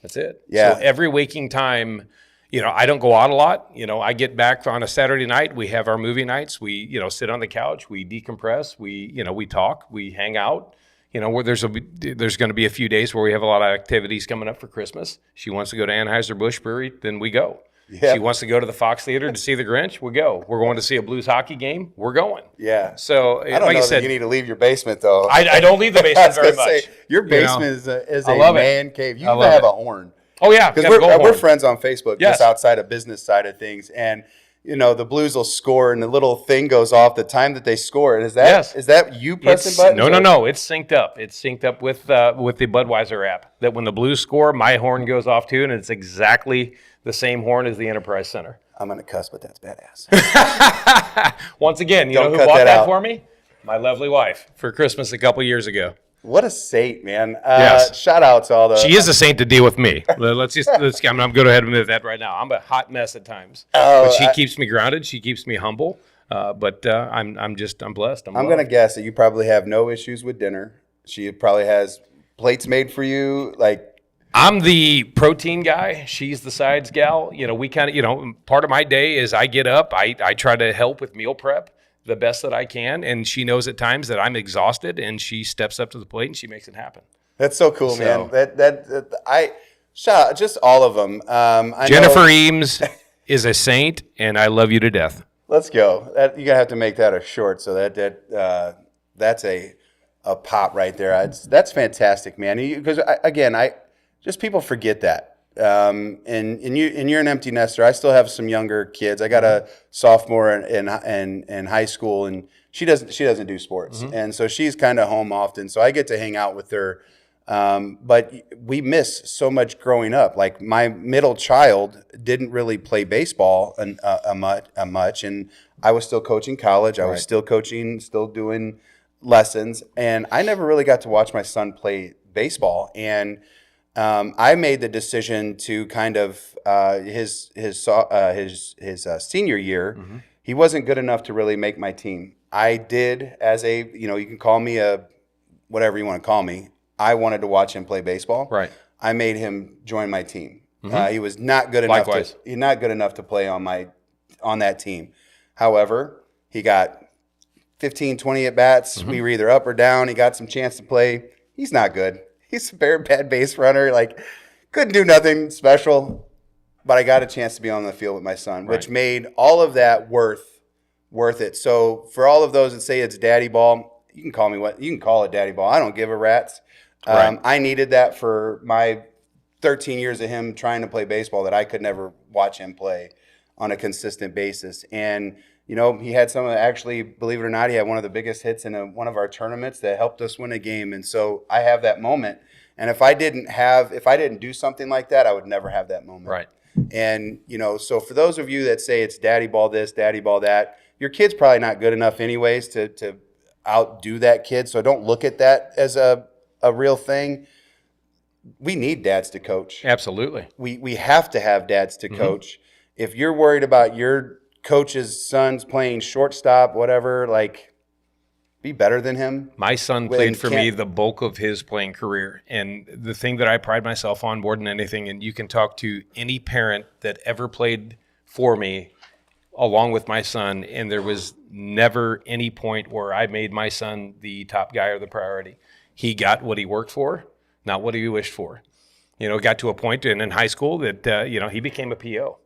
That's it. Yeah. So every waking time. I don't go out a lot. I get back on a Saturday night. We have our movie nights. We, sit on the couch. We decompress. We talk. We hang out. Where there's going to be a few days where we have a lot of activities coming up for Christmas. She wants to go to Anheuser-Busch Brewery, then we go. Yep. She wants to go to the Fox Theater to see The Grinch, we go. We're going to see a Blues hockey game, we're going. Yeah. So, I don't like know I said, that you need to leave your basement though. I don't leave the I basement was very gonna much. say, your basement is a love it. man cave. You I even love have it. a horn. Oh yeah, Because got a goal we're horn. friends on Facebook, Yes. just outside of business side of things, and the Blues will score, and the little thing goes off the time that they score. And is that you pressing buttons? No. It's synced up. It's synced up with the Budweiser app. That when the Blues score, my horn goes off too, and it's exactly the same horn as the Enterprise Center. I'm gonna cuss, but that's badass. Once again, Don't who cut bought that that out. for me? My lovely wife for Christmas a couple years ago. What a saint, man! Yes. Shout out to all the. She is a saint to deal with me. I'm going to go ahead and admit that right now. I'm a hot mess at times, Oh, but she keeps me grounded. She keeps me humble. But I'm blessed. I'm going to guess that you probably have no issues with dinner. She probably has plates made for you. Like, I'm the protein guy. She's the sides gal. We kind of, part of my day is I get up. I try to help with meal prep the best that I can. And she knows at times that I'm exhausted, and she steps up to the plate and she makes it happen. that's so cool, man. I shout out just all of them. Jennifer Eames is a saint, and I love you to death. Let's go. You're going to have to make that a short. So that's a pop right there. That's fantastic, man. Because I just people forget that. And you're an empty nester. I still have some younger kids. I got a sophomore in high school, and she doesn't do sports, and so she's kind of home often. So I get to hang out with her. But we miss so much growing up. Like, my middle child didn't really play baseball much, and I was still coaching college. I was still coaching, still doing lessons, and I never really got to watch my son play baseball. And I made the decision to kind of his senior year, he wasn't good enough to really make my team. I did, as you can call me whatever you want to call me. I wanted to watch him play baseball. Right. I made him join my team. He was not good enough. Likewise. He's not good enough to play on that team. However, he got 15, 20 at bats. We were either up or down. He got some chance to play. He's not good. He's a very bad base runner. Like, couldn't do nothing special. But I got a chance to be on the field with my son, which made all of that worth it. So for all of those that say it's daddy ball, you can call it daddy ball. I don't give a rat's. I needed that for my 13 years of him trying to play baseball, that I could never watch him play on a consistent basis. And, he had actually, believe it or not, he had one of the biggest hits in one of our tournaments that helped us win a game. And so I have that moment. And if I didn't do something like that, I would never have that moment. Right. And, so for those of you that say it's daddy ball this, daddy ball that, your kid's probably not good enough anyways to outdo that kid. So don't look at that as a real thing. We need dads to coach. Absolutely. We have to have dads to coach. If you're worried about your coach's son's playing shortstop, whatever, like, be better than him. My son played for me the bulk of his playing career. And the thing that I pride myself on more than anything, and you can talk to any parent that ever played for me along with my son, and there was never any point where I made my son the top guy or the priority. He got what he worked for, not what he wished for. It got to a point in high school that, he became a PO.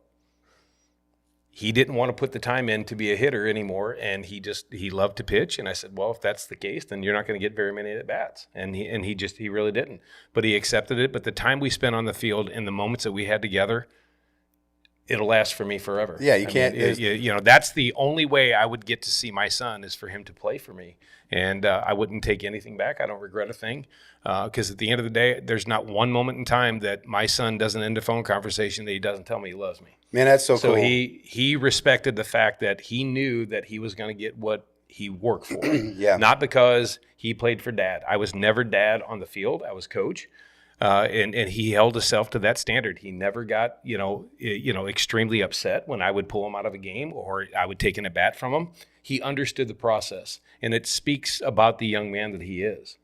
He didn't want to put the time in to be a hitter anymore, and he loved to pitch. And I said, well, if that's the case, then you're not going to get very many at bats. And he really didn't. But he accepted it. But the time we spent on the field and the moments that we had together, it'll last for me forever. Yeah, you can't. That's the only way I would get to see my son, is for him to play for me. And I wouldn't take anything back. I don't regret a thing. Because at the end of the day, there's not one moment in time that my son doesn't end a phone conversation that he doesn't tell me he loves me. Man, that's so cool. So he respected the fact that he knew that he was going to get what he worked for. Yeah. Not because he played for dad. I was never dad on the field. I was coach. And he held himself to that standard. He never got, extremely upset when I would pull him out of a game or I would take an at bat from him. He understood the process, and it speaks about the young man that he is.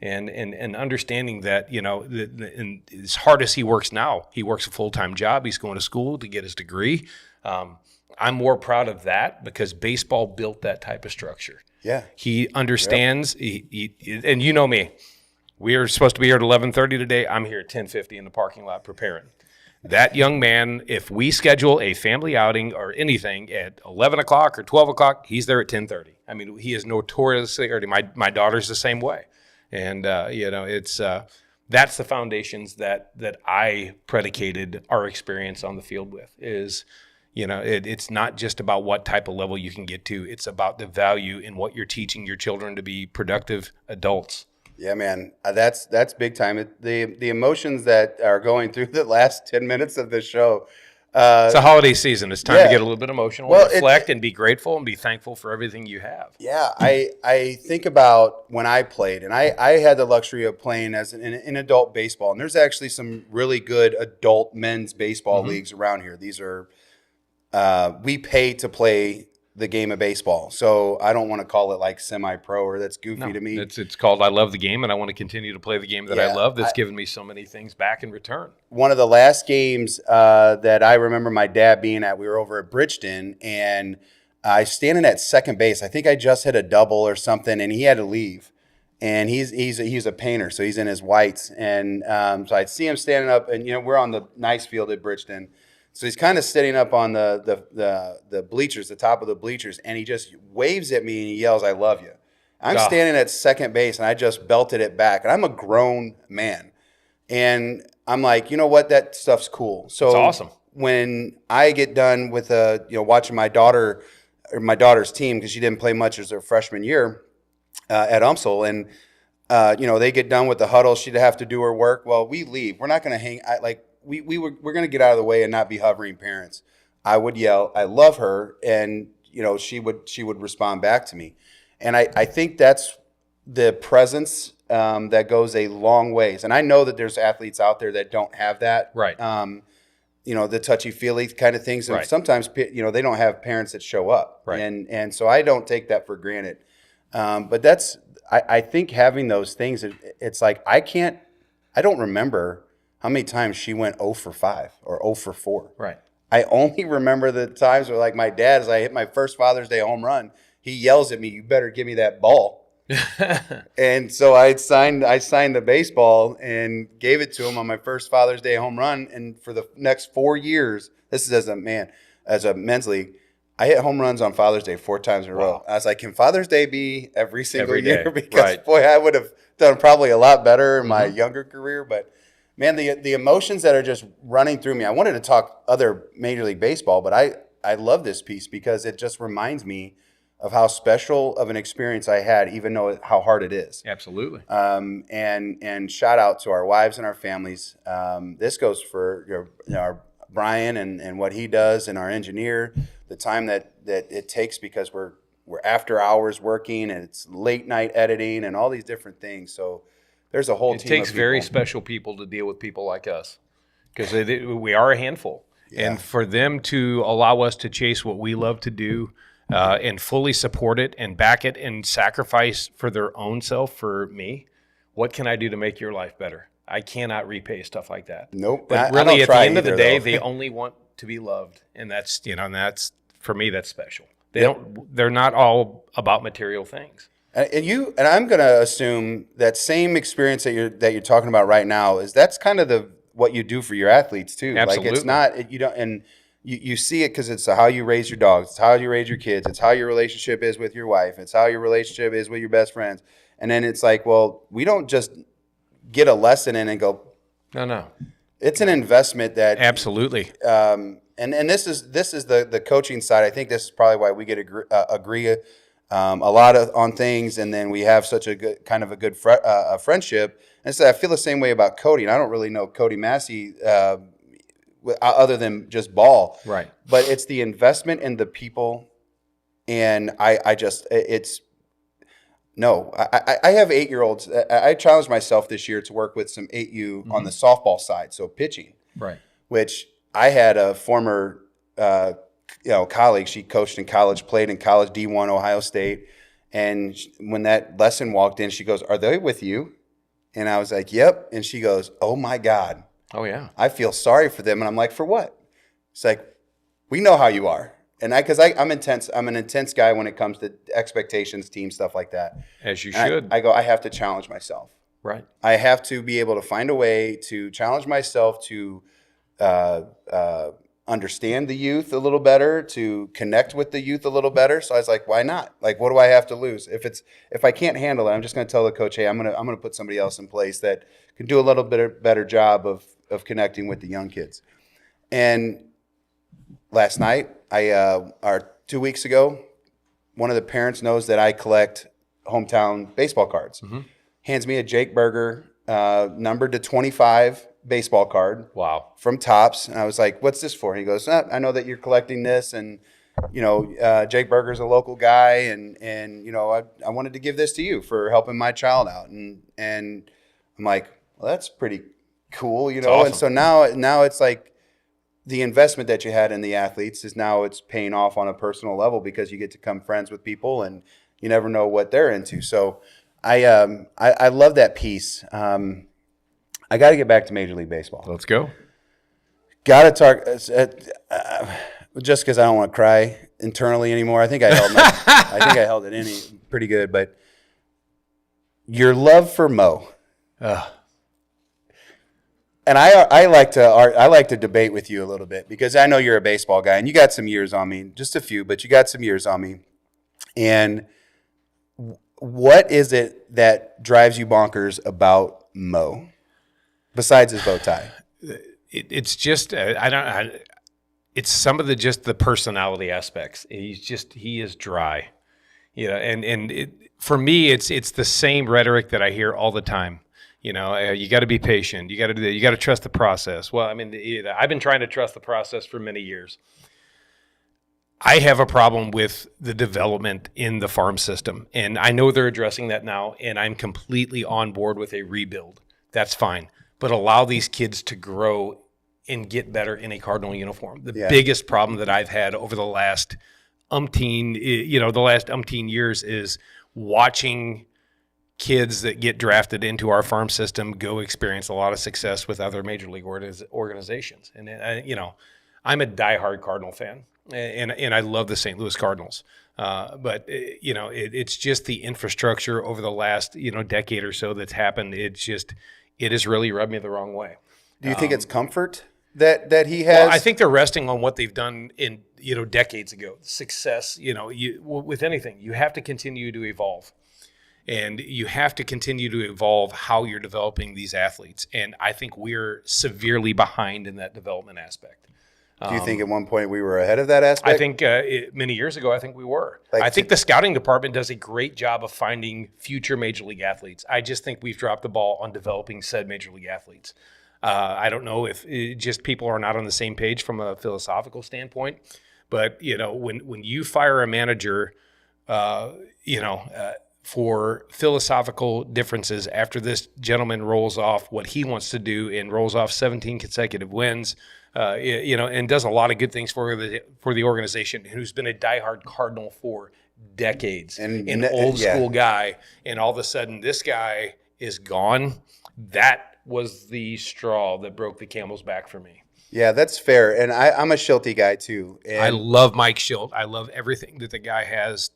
And understanding that, and as hard as he works now, he works a full-time job. He's going to school to get his degree. I'm more proud of that because baseball built that type of structure. Yeah. He understands, and you know me. We are supposed to be here at 11:30 today. I'm here at 10:50 in the parking lot preparing. That young man, if we schedule a family outing or anything at 11 o'clock or 12 o'clock, he's there at 10:30. I mean, he is notoriously early. My daughter's the same way. And, it's that's the foundations that I predicated our experience on the field with is, it's not just about what type of level you can get to. It's about the value in what you're teaching your children to be productive adults. Yeah, man, that's big time. The emotions that are going through the last 10 minutes of this show. It's a holiday season. It's time to get a little bit emotional, reflect, and be grateful and be thankful for everything you have. Yeah, I think about when I played, and I had the luxury of playing as in adult baseball, and there's actually some really good adult men's baseball leagues around here. These are we pay to play the game of baseball. So I don't want to call it like semi-pro or that's goofy to me. It's called I love the game, and I want to continue to play the game that I love that's given me so many things back in return. One of the last games that I remember my dad being at, we were over at Bridgeton, and I was standing at second base. I think I just hit a double or something, and he had to leave. And he's a painter, so he's in his whites. And so I'd see him standing up, and we're on the nice field at Bridgeton. So he's kind of sitting up on the bleachers, the top of the bleachers, and he just waves at me and he yells, "I love you." I'm standing at second base, and I just belted it back. And I'm a grown man. And I'm like, you know what? That stuff's cool. So it's awesome. When I get done with watching my daughter's team, because she didn't play much as her freshman year at UMSL, and they get done with the huddle, she'd have to do her work. Well, we leave. We're not going to hang. We're going to get out of the way and not be hovering parents. I would yell, "I love her," and she would respond back to me. And I think that's the presence that goes a long ways. And I know that there's athletes out there that don't have that. Right. The touchy-feely kind of things. And sometimes, they don't have parents that show up. Right. And so I don't take that for granted. But I think having those things, it's like I don't remember how many times she went 0 for 5 or 0 for 4. Right. I only remember the times where, like my dad, as I hit my first Father's Day home run, he yells at me, "You better give me that ball." And so I signed the baseball and gave it to him on my first Father's Day home run. And for the next 4 years, this is as a men's league, I hit home runs on Father's Day 4 times in a row. I was like, can Father's Day be every single year? Because boy, I would have done probably a lot better in my younger career. But man, the emotions that are just running through me. I wanted to talk other Major League Baseball, but I love this piece because it just reminds me of how special of an experience I had, even though how hard it is. Absolutely. And shout out to our wives and our families. This goes for our Brian and what he does, and our engineer, the time that it takes, because we're after hours working and it's late night editing and all these different things. So there's a whole team. It takes very special people to deal with people like us, because we are a handful. Yeah. And for them to allow us to chase what we love to do, and fully support it and back it and sacrifice for their own self, for me, what can I do to make your life better? I cannot repay stuff like that. Nope. But really, at the end of the day, they only want to be loved, and that's for me, that's special. They're not all about material things. And I'm going to assume that same experience that you're talking about right now that's kind of what you do for your athletes too. Absolutely. Like it's not, you don't, and you see it because it's how you raise your dogs, it's how you raise your kids, it's how your relationship is with your wife, it's how your relationship is with your best friends. And then it's like, well, we don't just get a lesson in and go, no. It's an investment that absolutely. And this is the coaching side. I think this is probably why we get agree a lot on things, and then we have such a good friendship. And so I feel the same way about Cody. And I don't really know Cody Massey other than just ball. Right. But it's the investment in the people, and I have 8-year-olds. I challenged myself this year to work with some 8U on the softball side, so pitching. Right. Which I had a former colleague. She coached in college, played in college, D1 Ohio State. And when that lesson walked in, she goes, "Are they with you?" And I was like, "Yep." And she goes, "Oh my God. Oh yeah. I feel sorry for them." And I'm like, "For what?" It's like, "We know how you are." And I'm intense. I'm an intense guy when it comes to expectations, team stuff like that. As you should. I have to challenge myself. Right. I have to be able to find a way to challenge myself to understand the youth a little better, to connect with the youth a little better. So I was like, why not? Like, what do I have to lose? If I can't handle it, I'm just going to tell the coach, "Hey, I'm going to put somebody else in place that can do a little bit better job of connecting with the young kids." And last night, or 2 weeks ago, one of the parents knows that I collect hometown baseball cards. Mm-hmm. Hands me a Jake Berger numbered to 25 baseball card. Wow. From Topps. And I was like, "What's this for?" And he goes, "I know that you're collecting this, and Jake Berger's a local guy, and I wanted to give this to you for helping my child out." And I'm like, "Well, that's pretty cool, Awesome. And so now it's like, the investment that you had in the athletes is now it's paying off on a personal level because you get to become friends with people and you never know what they're into. So I love that piece. I got to get back to Major League Baseball. Let's go. Got to talk just because I don't want to cry internally anymore. I think I held it in pretty good. But your love for Mo, and I like to debate with you a little bit because I know you're a baseball guy and you got some years on me, just a few, but you got some years on me. And what is it that drives you bonkers about Mo, besides his bow tie? It's just it's some of the personality aspects. He is dry, and for me it's the same rhetoric that I hear all the time. You got to be patient. You got to trust the process. Well, I mean, I've been trying to trust the process for many years. I have a problem with the development in the farm system, and I know they're addressing that now, and I'm completely on board with a rebuild. That's fine. But allow these kids to grow and get better in a Cardinal uniform. The biggest problem that I've had over the last umpteen years is watching kids that get drafted into our farm system go experience a lot of success with other major league organizations. And I'm a diehard Cardinal fan, and I love the St. Louis Cardinals. But it's just the infrastructure over the last decade or so that's happened. It has really rubbed me the wrong way. Do you think it's comfort that he has? Well, I think they're resting on what they've done in decades ago. Success, with anything, you have to continue to evolve, and you have to continue to evolve how you're developing these athletes. And I think we're severely behind in that development aspect. Do you think at one point we were ahead of that aspect? I think many years ago, I think we were. I think the scouting department does a great job of finding future major league athletes. I just think we've dropped the ball on developing said major league athletes. I don't know if just people are not on the same page from a philosophical standpoint, but when you fire a manager, for philosophical differences after this gentleman rolls off what he wants to do and rolls off 17 consecutive wins. And does a lot of good things for the organization, who's been a diehard Cardinal for decades, and an old school guy, and all of a sudden this guy is gone. That was the straw that broke the camel's back for me. Yeah, that's fair. And I'm a Schulte guy too. And I love Mike Schilt. I love everything that the guy has,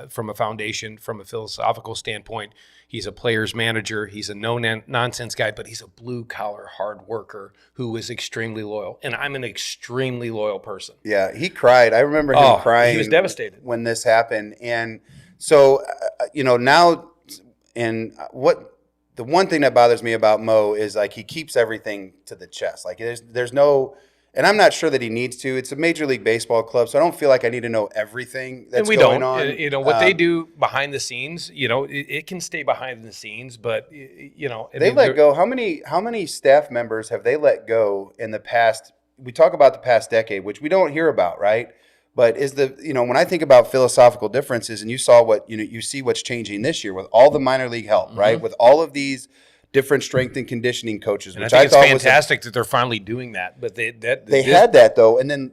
from a foundation, from a philosophical standpoint. He's a player's manager. He's a no-nonsense guy, but he's a blue-collar hard worker who is extremely loyal. And I'm an extremely loyal person. Yeah, he cried. I remember him crying. He was devastated when this happened. And so, now, and the one thing that bothers me about Mo is like he keeps everything to the chest. Like there's no, and I'm not sure that he needs to. It's a Major League Baseball club, so I don't feel like I need to know everything that's going on. What they do behind the scenes, it can stay behind the scenes, but they let go. How many staff members have they let go in the past? We talk about the past decade, which we don't hear about, right? But when I think about philosophical differences, and you saw you see what's changing this year with all the minor league help, right? With all of these different strength and conditioning coaches, which I think it's fantastic that they're finally doing that. But they had that though, and then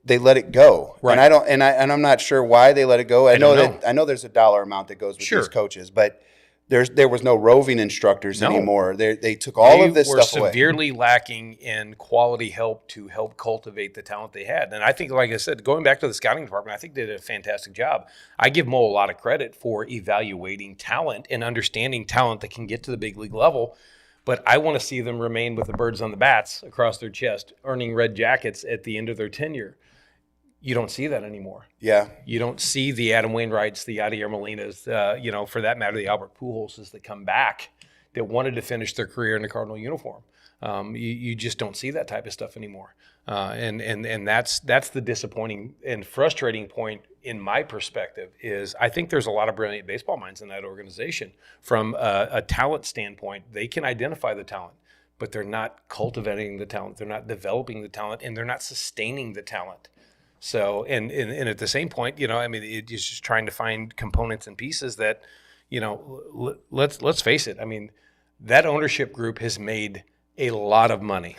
they let it go, right? And I'm not sure why they let it go. I know there's a dollar amount that goes with these coaches, but there was no roving instructors anymore. They took all of this stuff away. They were severely lacking in quality help to help cultivate the talent they had. And I think, like I said, going back to the scouting department, I think they did a fantastic job. I give Mo a lot of credit for evaluating talent and understanding talent that can get to the big league level. But I want to see them remain with the birds on the bats across their chest, earning red jackets at the end of their tenure. You don't see that anymore. Yeah. You don't see the Adam Wainwrights, the Yadier Molinas, for that matter, the Albert Pujolses that come back that wanted to finish their career in the Cardinal uniform. You just don't see that type of stuff anymore. And that's the disappointing and frustrating point in my perspective is I think there's a lot of brilliant baseball minds in that organization. From a talent standpoint, they can identify the talent, but they're not cultivating the talent. They're not developing the talent, and they're not sustaining the talent. So, and at the same point, it's just trying to find components and pieces that, let's face it. I mean, that ownership group has made a lot of money.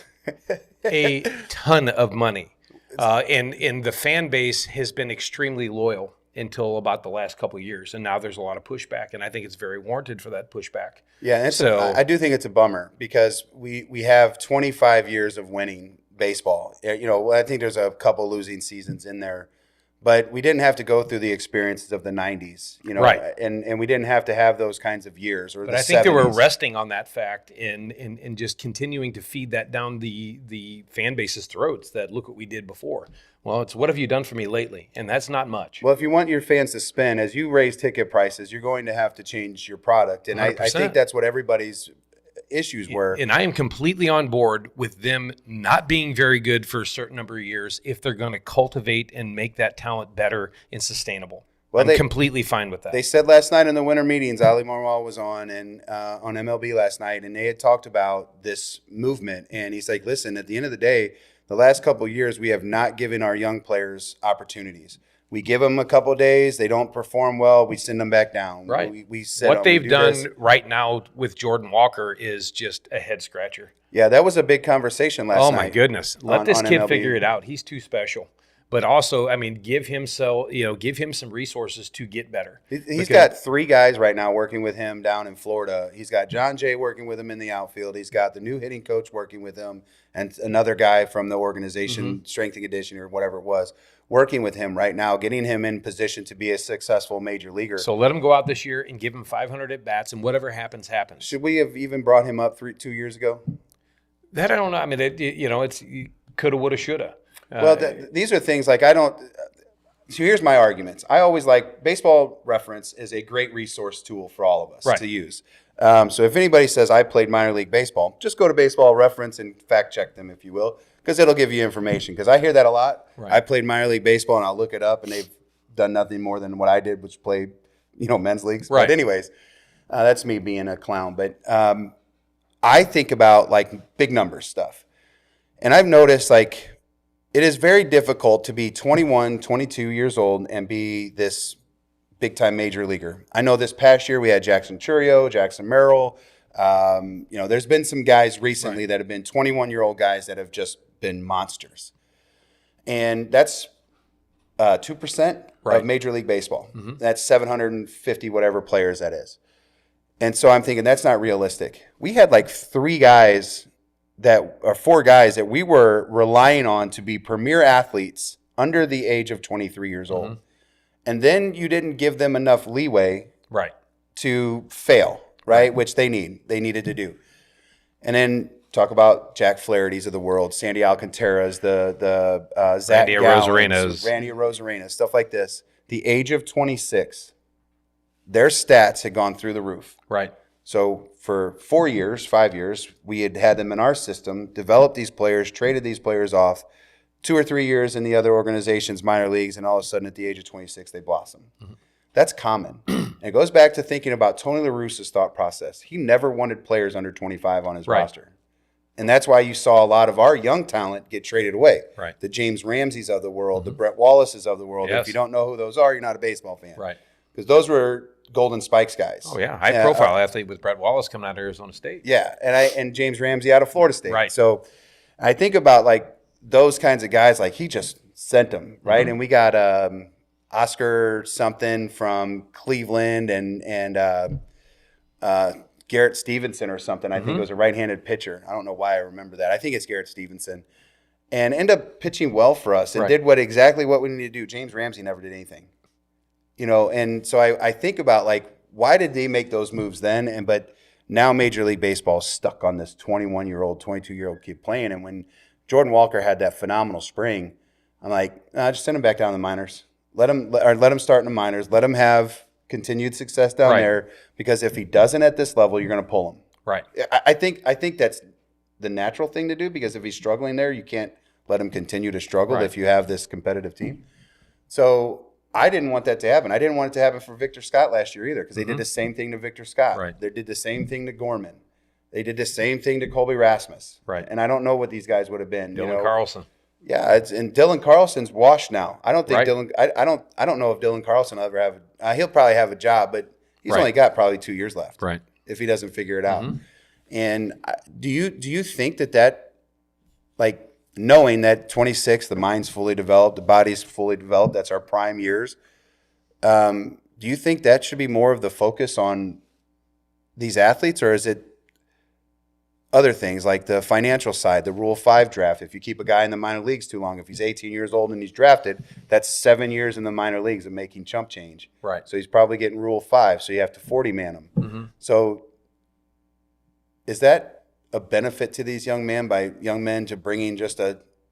a ton of money. And the fan base has been extremely loyal until about the last couple of years. And now there's a lot of pushback. And I think it's very warranted for that pushback. Yeah, and I do think it's a bummer because we have 25 years of winning baseball. I think there's a couple losing seasons in there. But we didn't have to go through the experiences of the 90s, right. and we didn't have to have those kinds of years. But I think they were resting on that fact and just continuing to feed that down the fan base's throats that look what we did before. Well, it's what have you done for me lately? And that's not much. Well, if you want your fans to spend, as you raise ticket prices, you're going to have to change your product. And I think that's what everybody's issues were. And I am completely on board with them not being very good for a certain number of years if they're going to cultivate and make that talent better and sustainable. Well, I'm completely fine with that. They said last night in the winter meetings, Ali Marwal was on M.L.B. last night, and they had talked about this movement. And he's like, listen, at the end of the day, the last couple of years, we have not given our young players opportunities. We give them a couple of days. They don't perform well. We send them back down. Right. We set what they've done this. Right now with Jordan Walker is just a head scratcher. Yeah, that was a big conversation last night. Oh my goodness! Let this kid figure it out. He's too special. But also, I mean, give him some resources to get better. He's got 3 guys right now working with him down in Florida. He's got John Jay working with him in the outfield. He's got the new hitting coach working with him, and another guy from the organization, strength and conditioning or whatever it was, working with him right now, getting him in position to be a successful major leaguer. So let him go out this year and give him 500 at bats, and whatever happens, happens. Should we have even brought him up 2 years ago? That I don't know. I mean, it's coulda, woulda, shoulda. Well, these are things like I don't. So here's my arguments. I always like Baseball Reference is a great resource tool for all of us to use. So if anybody says I played minor league baseball, just go to Baseball Reference and fact check them, if you will, because it'll give you information. Because I hear that a lot. Right. I played minor league baseball, and I'll look it up, and they've done nothing more than what I did, which played, men's leagues. Right. But anyways, that's me being a clown. But I think about like big numbers stuff, and I've noticed like. It is very difficult to be 21, 22 years old and be this big-time major leaguer. I know this past year we had Jackson Churio, Jackson Merrill. There's been some guys recently that have been 21-year-old guys that have just been monsters. And that's 2% of Major League Baseball. Mm-hmm. That's 750 whatever players that is. And so I'm thinking that's not realistic. We had like 4 guys that we were relying on to be premier athletes under the age of 23 years old. And then you didn't give them enough leeway to fail, which they needed to do. And then talk about Jack Flaherty's of the world, Sandy Alcantara's, the Zach Gallen's, Randy Rosarena's, stuff like this. The age of 26, their stats had gone through the roof. Right. So for 5 years, we had them in our system, developed these players, traded these players off, 2 or 3 years in the other organization's minor leagues, and all of a sudden at the age of 26, they blossom. Mm-hmm. That's common. And it goes back to thinking about Tony La Russa's thought process. He never wanted players under 25 on his roster. And that's why you saw a lot of our young talent get traded away. Right. The James Ramseys of the world, the Brett Wallaces of the world. Yes. If you don't know who those are, you're not a baseball fan. Right. Because those were Golden Spikes guys. Oh yeah, high-profile athlete with Brett Wallace coming out of Arizona State. Yeah, and James Ramsey out of Florida State. Right. So I think about like those kinds of guys. Like he just sent them right, and we got Oscar something from Cleveland and Garrett Stevenson or something. I think it was a right-handed pitcher. I don't know why I remember that. I think it's Garrett Stevenson, and ended up pitching well for us and did exactly what we needed to do. James Ramsey never did anything. And so I think about like, why did they make those moves then? But now Major League Baseball is stuck on this 21-year-old, 22-year-old kid playing. And when Jordan Walker had that phenomenal spring, I'm like, just send him back down to the minors. Let him start in the minors. Let him have continued success down there. Because if he doesn't at this level, you're going to pull him. Right. I think that's the natural thing to do, because if he's struggling there, you can't let him continue to struggle if you have this competitive team. So I didn't want that to happen. I didn't want it to happen for Victor Scott last year either, because they did the same thing to Victor Scott. Right. They did the same thing to Gorman. They did the same thing to Colby Rasmus. Right. And I don't know what these guys would have been. Dylan Carlson. Yeah, and Dylan Carlson's washed now. I don't think Dylan. I don't know if Dylan Carlson will ever have. He'll probably have a job, but he's only got probably 2 years left. Right. If he doesn't figure it out. And do you think that like knowing that 26, the mind's fully developed, the body's fully developed, that's our prime years. Do you think that should be more of the focus on these athletes, or is it other things like the financial side, the Rule 5 draft? If you keep a guy in the minor leagues too long, if he's 18 years old and he's drafted, that's 7 years in the minor leagues of making chump change. Right. So he's probably getting Rule 5, so you have to 40-man him. Mm-hmm. So is that a benefit to these young men to bringing just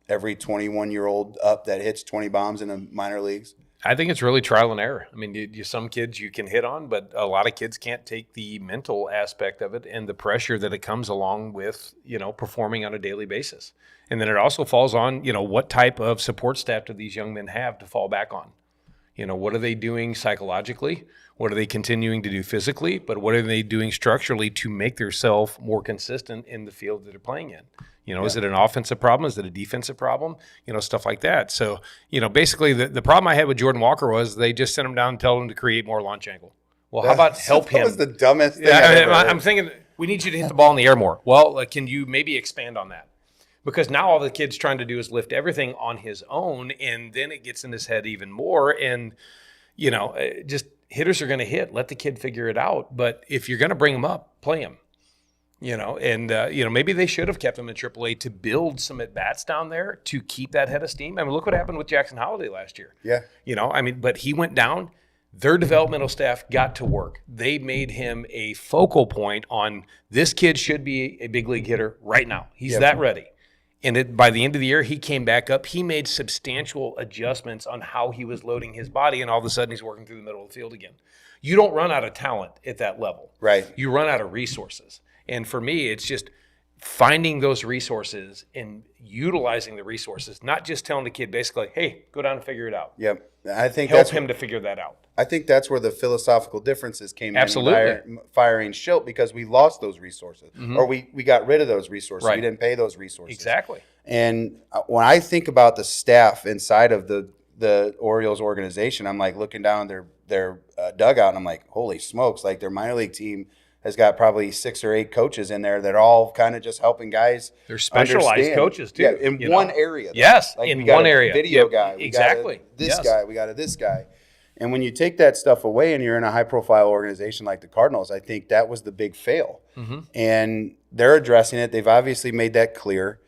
every 21-year-old up that hits 20 bombs in the minor leagues? I think it's really trial and error. I mean, some kids you can hit on, but a lot of kids can't take the mental aspect of it and the pressure that it comes along with, performing on a daily basis. And then it also falls on, what type of support staff do these young men have to fall back on? What are they doing psychologically? What are they continuing to do physically? But what are they doing structurally to make themselves more consistent in the field that they're playing in? Is it an offensive problem? Is it a defensive problem? Stuff like that. So, basically the problem I had with Jordan Walker was they just sent him down and told him to create more launch angle. Well, how about help him? That was the dumbest thing I'm thinking, we need you to hit the ball in the air more. Well, can you maybe expand on that? Because now all the kid's trying to do is lift everything on his own, and then it gets in his head even more. And, just hitters are going to hit. Let the kid figure it out. But if you're going to bring him up, play him. Maybe they should have kept him in AAA to build some at-bats down there to keep that head of steam. I mean, look what happened with Jackson Holliday last year. Yeah. But he went down. Their developmental staff got to work. They made him a focal point on this kid should be a big league hitter right now. He's that ready. And by the end of the year, he came back up. He made substantial adjustments on how he was loading his body, and all of a sudden he's working through the middle of the field again. You don't run out of talent at that level. Right. You run out of resources. And for me, it's just finding those resources and utilizing the resources, not just telling the kid basically, hey, go down and figure it out. Yep. I think Help him to figure that out. I think that's where the philosophical differences came Absolutely. in firing Schilt, because we lost those resources, or we got rid of those resources. Right. We didn't pay those resources. Exactly. And when I think about the staff inside of the Orioles organization, I'm like looking down their dugout, and I'm like, holy smokes, like their minor league team has got probably 6 or 8 coaches in there that are all kind of just helping guys. They're specialized understand. coaches too. Yeah, in one area. Though. Yes, like in we got one a area. Video guy. We exactly. got this guy. We got this guy. And when you take that stuff away and you're in a high-profile organization like the Cardinals, I think that was the big fail. Mm-hmm. And they're addressing it. They've obviously made that clear.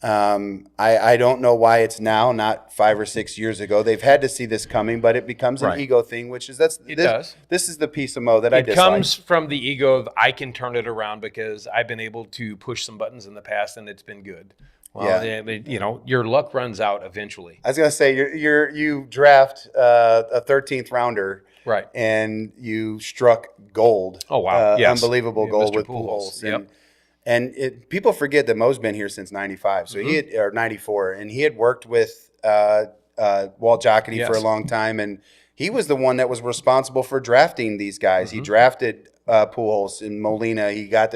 I don't know why it's now, not 5 or 6 years ago. They've had to see this coming, but it becomes an ego thing, which is this is the piece of Mo that I dislike. It comes from the ego of I can turn it around because I've been able to push some buttons in the past and it's been good. Well, your luck runs out eventually. I was gonna say you draft a 13th rounder, right? And you struck gold. Oh wow! Yes. Unbelievable gold Mr. with Pujols. Pujols. And people forget that Mo's been here since '95, so he had, or '94, and he had worked with Walt Jocketty for a long time, and he was the one that was responsible for drafting these guys. He drafted Pujols and Molina. He got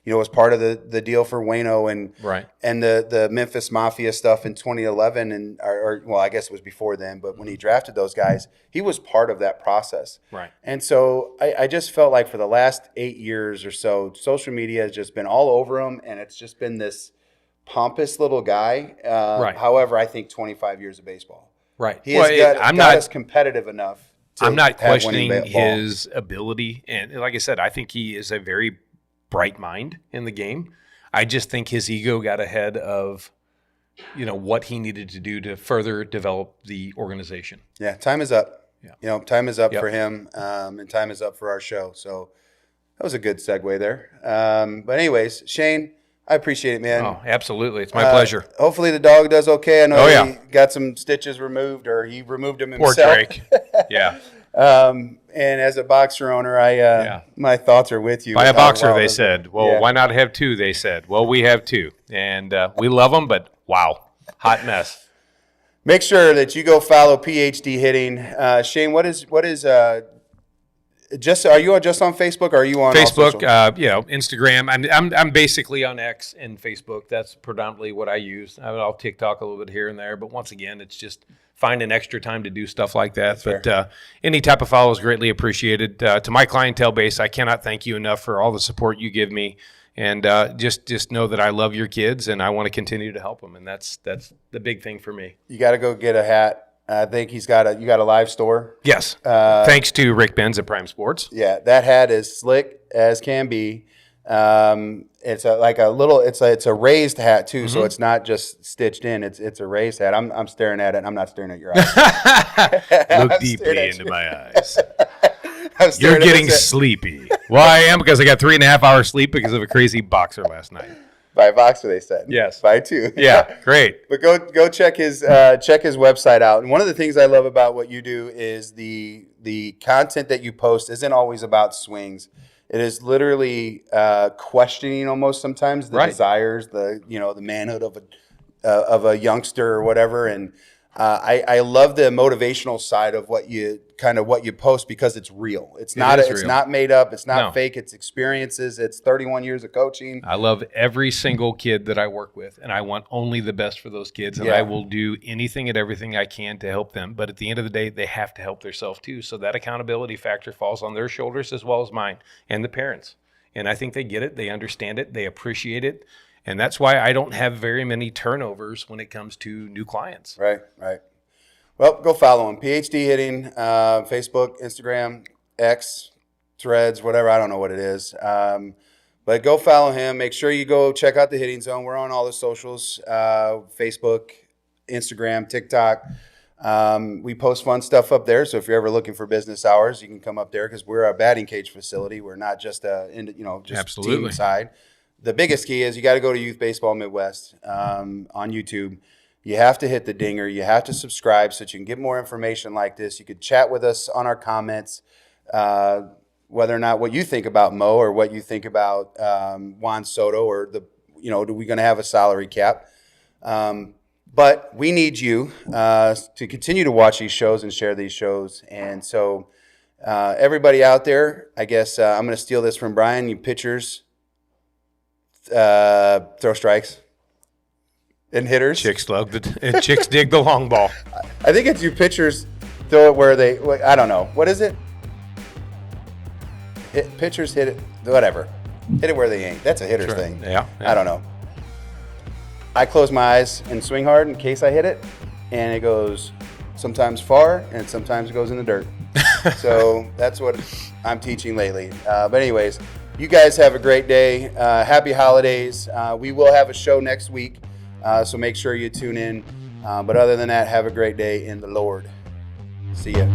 was part of the deal for Waino and the Memphis Mafia stuff in 2011, and well, I guess it was before then, but when he drafted those guys, he was part of that process. Right. And so I just felt like for the last 8 years or so, social media has just been all over him, and it's just been this pompous little guy. However, I think 25 years of baseball. Right. He has got us competitive enough. I'm not questioning his ability, and like I said, I think he is a very bright mind in the game. I just think his ego got ahead of, what he needed to do to further develop the organization. Yeah, time is up. Yeah. Time is up for him, and time is up for our show. So that was a good segue there. But anyways, Shane, I appreciate it, man. Oh, absolutely. It's my pleasure. Hopefully the dog does okay. I know he got some stitches removed, or he removed them himself. Poor Drake. Yeah. And as a boxer owner, my thoughts are with you. Buy a boxer, they said. Well, why not have 2, they said. Well, we have 2. And we love them, but wow, hot mess. Make sure that you go follow PhD Hitting. Shane, what is just, are you just on Facebook, or are you on Facebook, Instagram? I'm basically on X and Facebook. That's predominantly what I use. I'll TikTok a little bit here and there, but once again, it's just finding extra time to do stuff like that. That's but any type of follow is greatly appreciated. To my clientele base, I cannot thank you enough for all the support you give me. And just know that I love your kids and I want to continue to help them. And that's the big thing for me. You got to go get a hat. I think you got a live store. Yes. Thanks to Rick Benz at Prime Sports. Yeah, that hat is slick as can be. It's a raised hat too, so it's not just stitched in. It's a raised hat. I'm staring at it. I'm not staring at your eyes. Look deeply into my eyes. I'm staring You're at getting it. sleepy. Well, I am, because I got 3.5 hours sleep because of a crazy boxer last night. By Boxer, they said. Yes. By 2. Yeah, great. But go check his website out. And one of the things I love about what you do is the content that you post isn't always about swings. It is literally questioning almost sometimes the desires, the manhood of a youngster or whatever. And I love the motivational side of what you post, because it's real. It's not made up. It's not fake. It's experiences. It's 31 years of coaching. I love every single kid that I work with, and I want only the best for those kids. And I will do anything and everything I can to help them. But at the end of the day, they have to help themselves too. So that accountability factor falls on their shoulders as well as mine and the parents. And I think they get it. They understand it. They appreciate it. And that's why I don't have very many turnovers when it comes to new clients. Right. Well, go follow him. PhD Hitting, Facebook, Instagram, X, Threads, whatever. I don't know what it is. But go follow him. Make sure you go check out the Hitting Zone. We're on all the socials, Facebook, Instagram, TikTok. We post fun stuff up there. So if you're ever looking for business hours, you can come up there, because we're a batting cage facility. We're not just team side. The biggest key is you got to go to Youth Baseball Midwest on YouTube. You have to hit the dinger. You have to subscribe so that you can get more information like this. You could chat with us on our comments, whether or not what you think about Mo, or what you think about Juan Soto, or are we going to have a salary cap? But we need you to continue to watch these shows and share these shows. And so everybody out there, I guess I'm going to steal this from Brian. You pitchers, throw strikes. And hitters. Chicks dig the long ball. I think it's you pitchers throw it where they, I don't know. What is it? Pitchers hit it, whatever. Hit it where they ain't. That's a hitter's thing. Yeah. I don't know. I close my eyes and swing hard in case I hit it, and it goes sometimes far and sometimes it goes in the dirt. So that's what I'm teaching lately. But anyways, you guys have a great day. Happy holidays. We will have a show next week. So make sure you tune in. But other than that, have a great day in the Lord. See ya.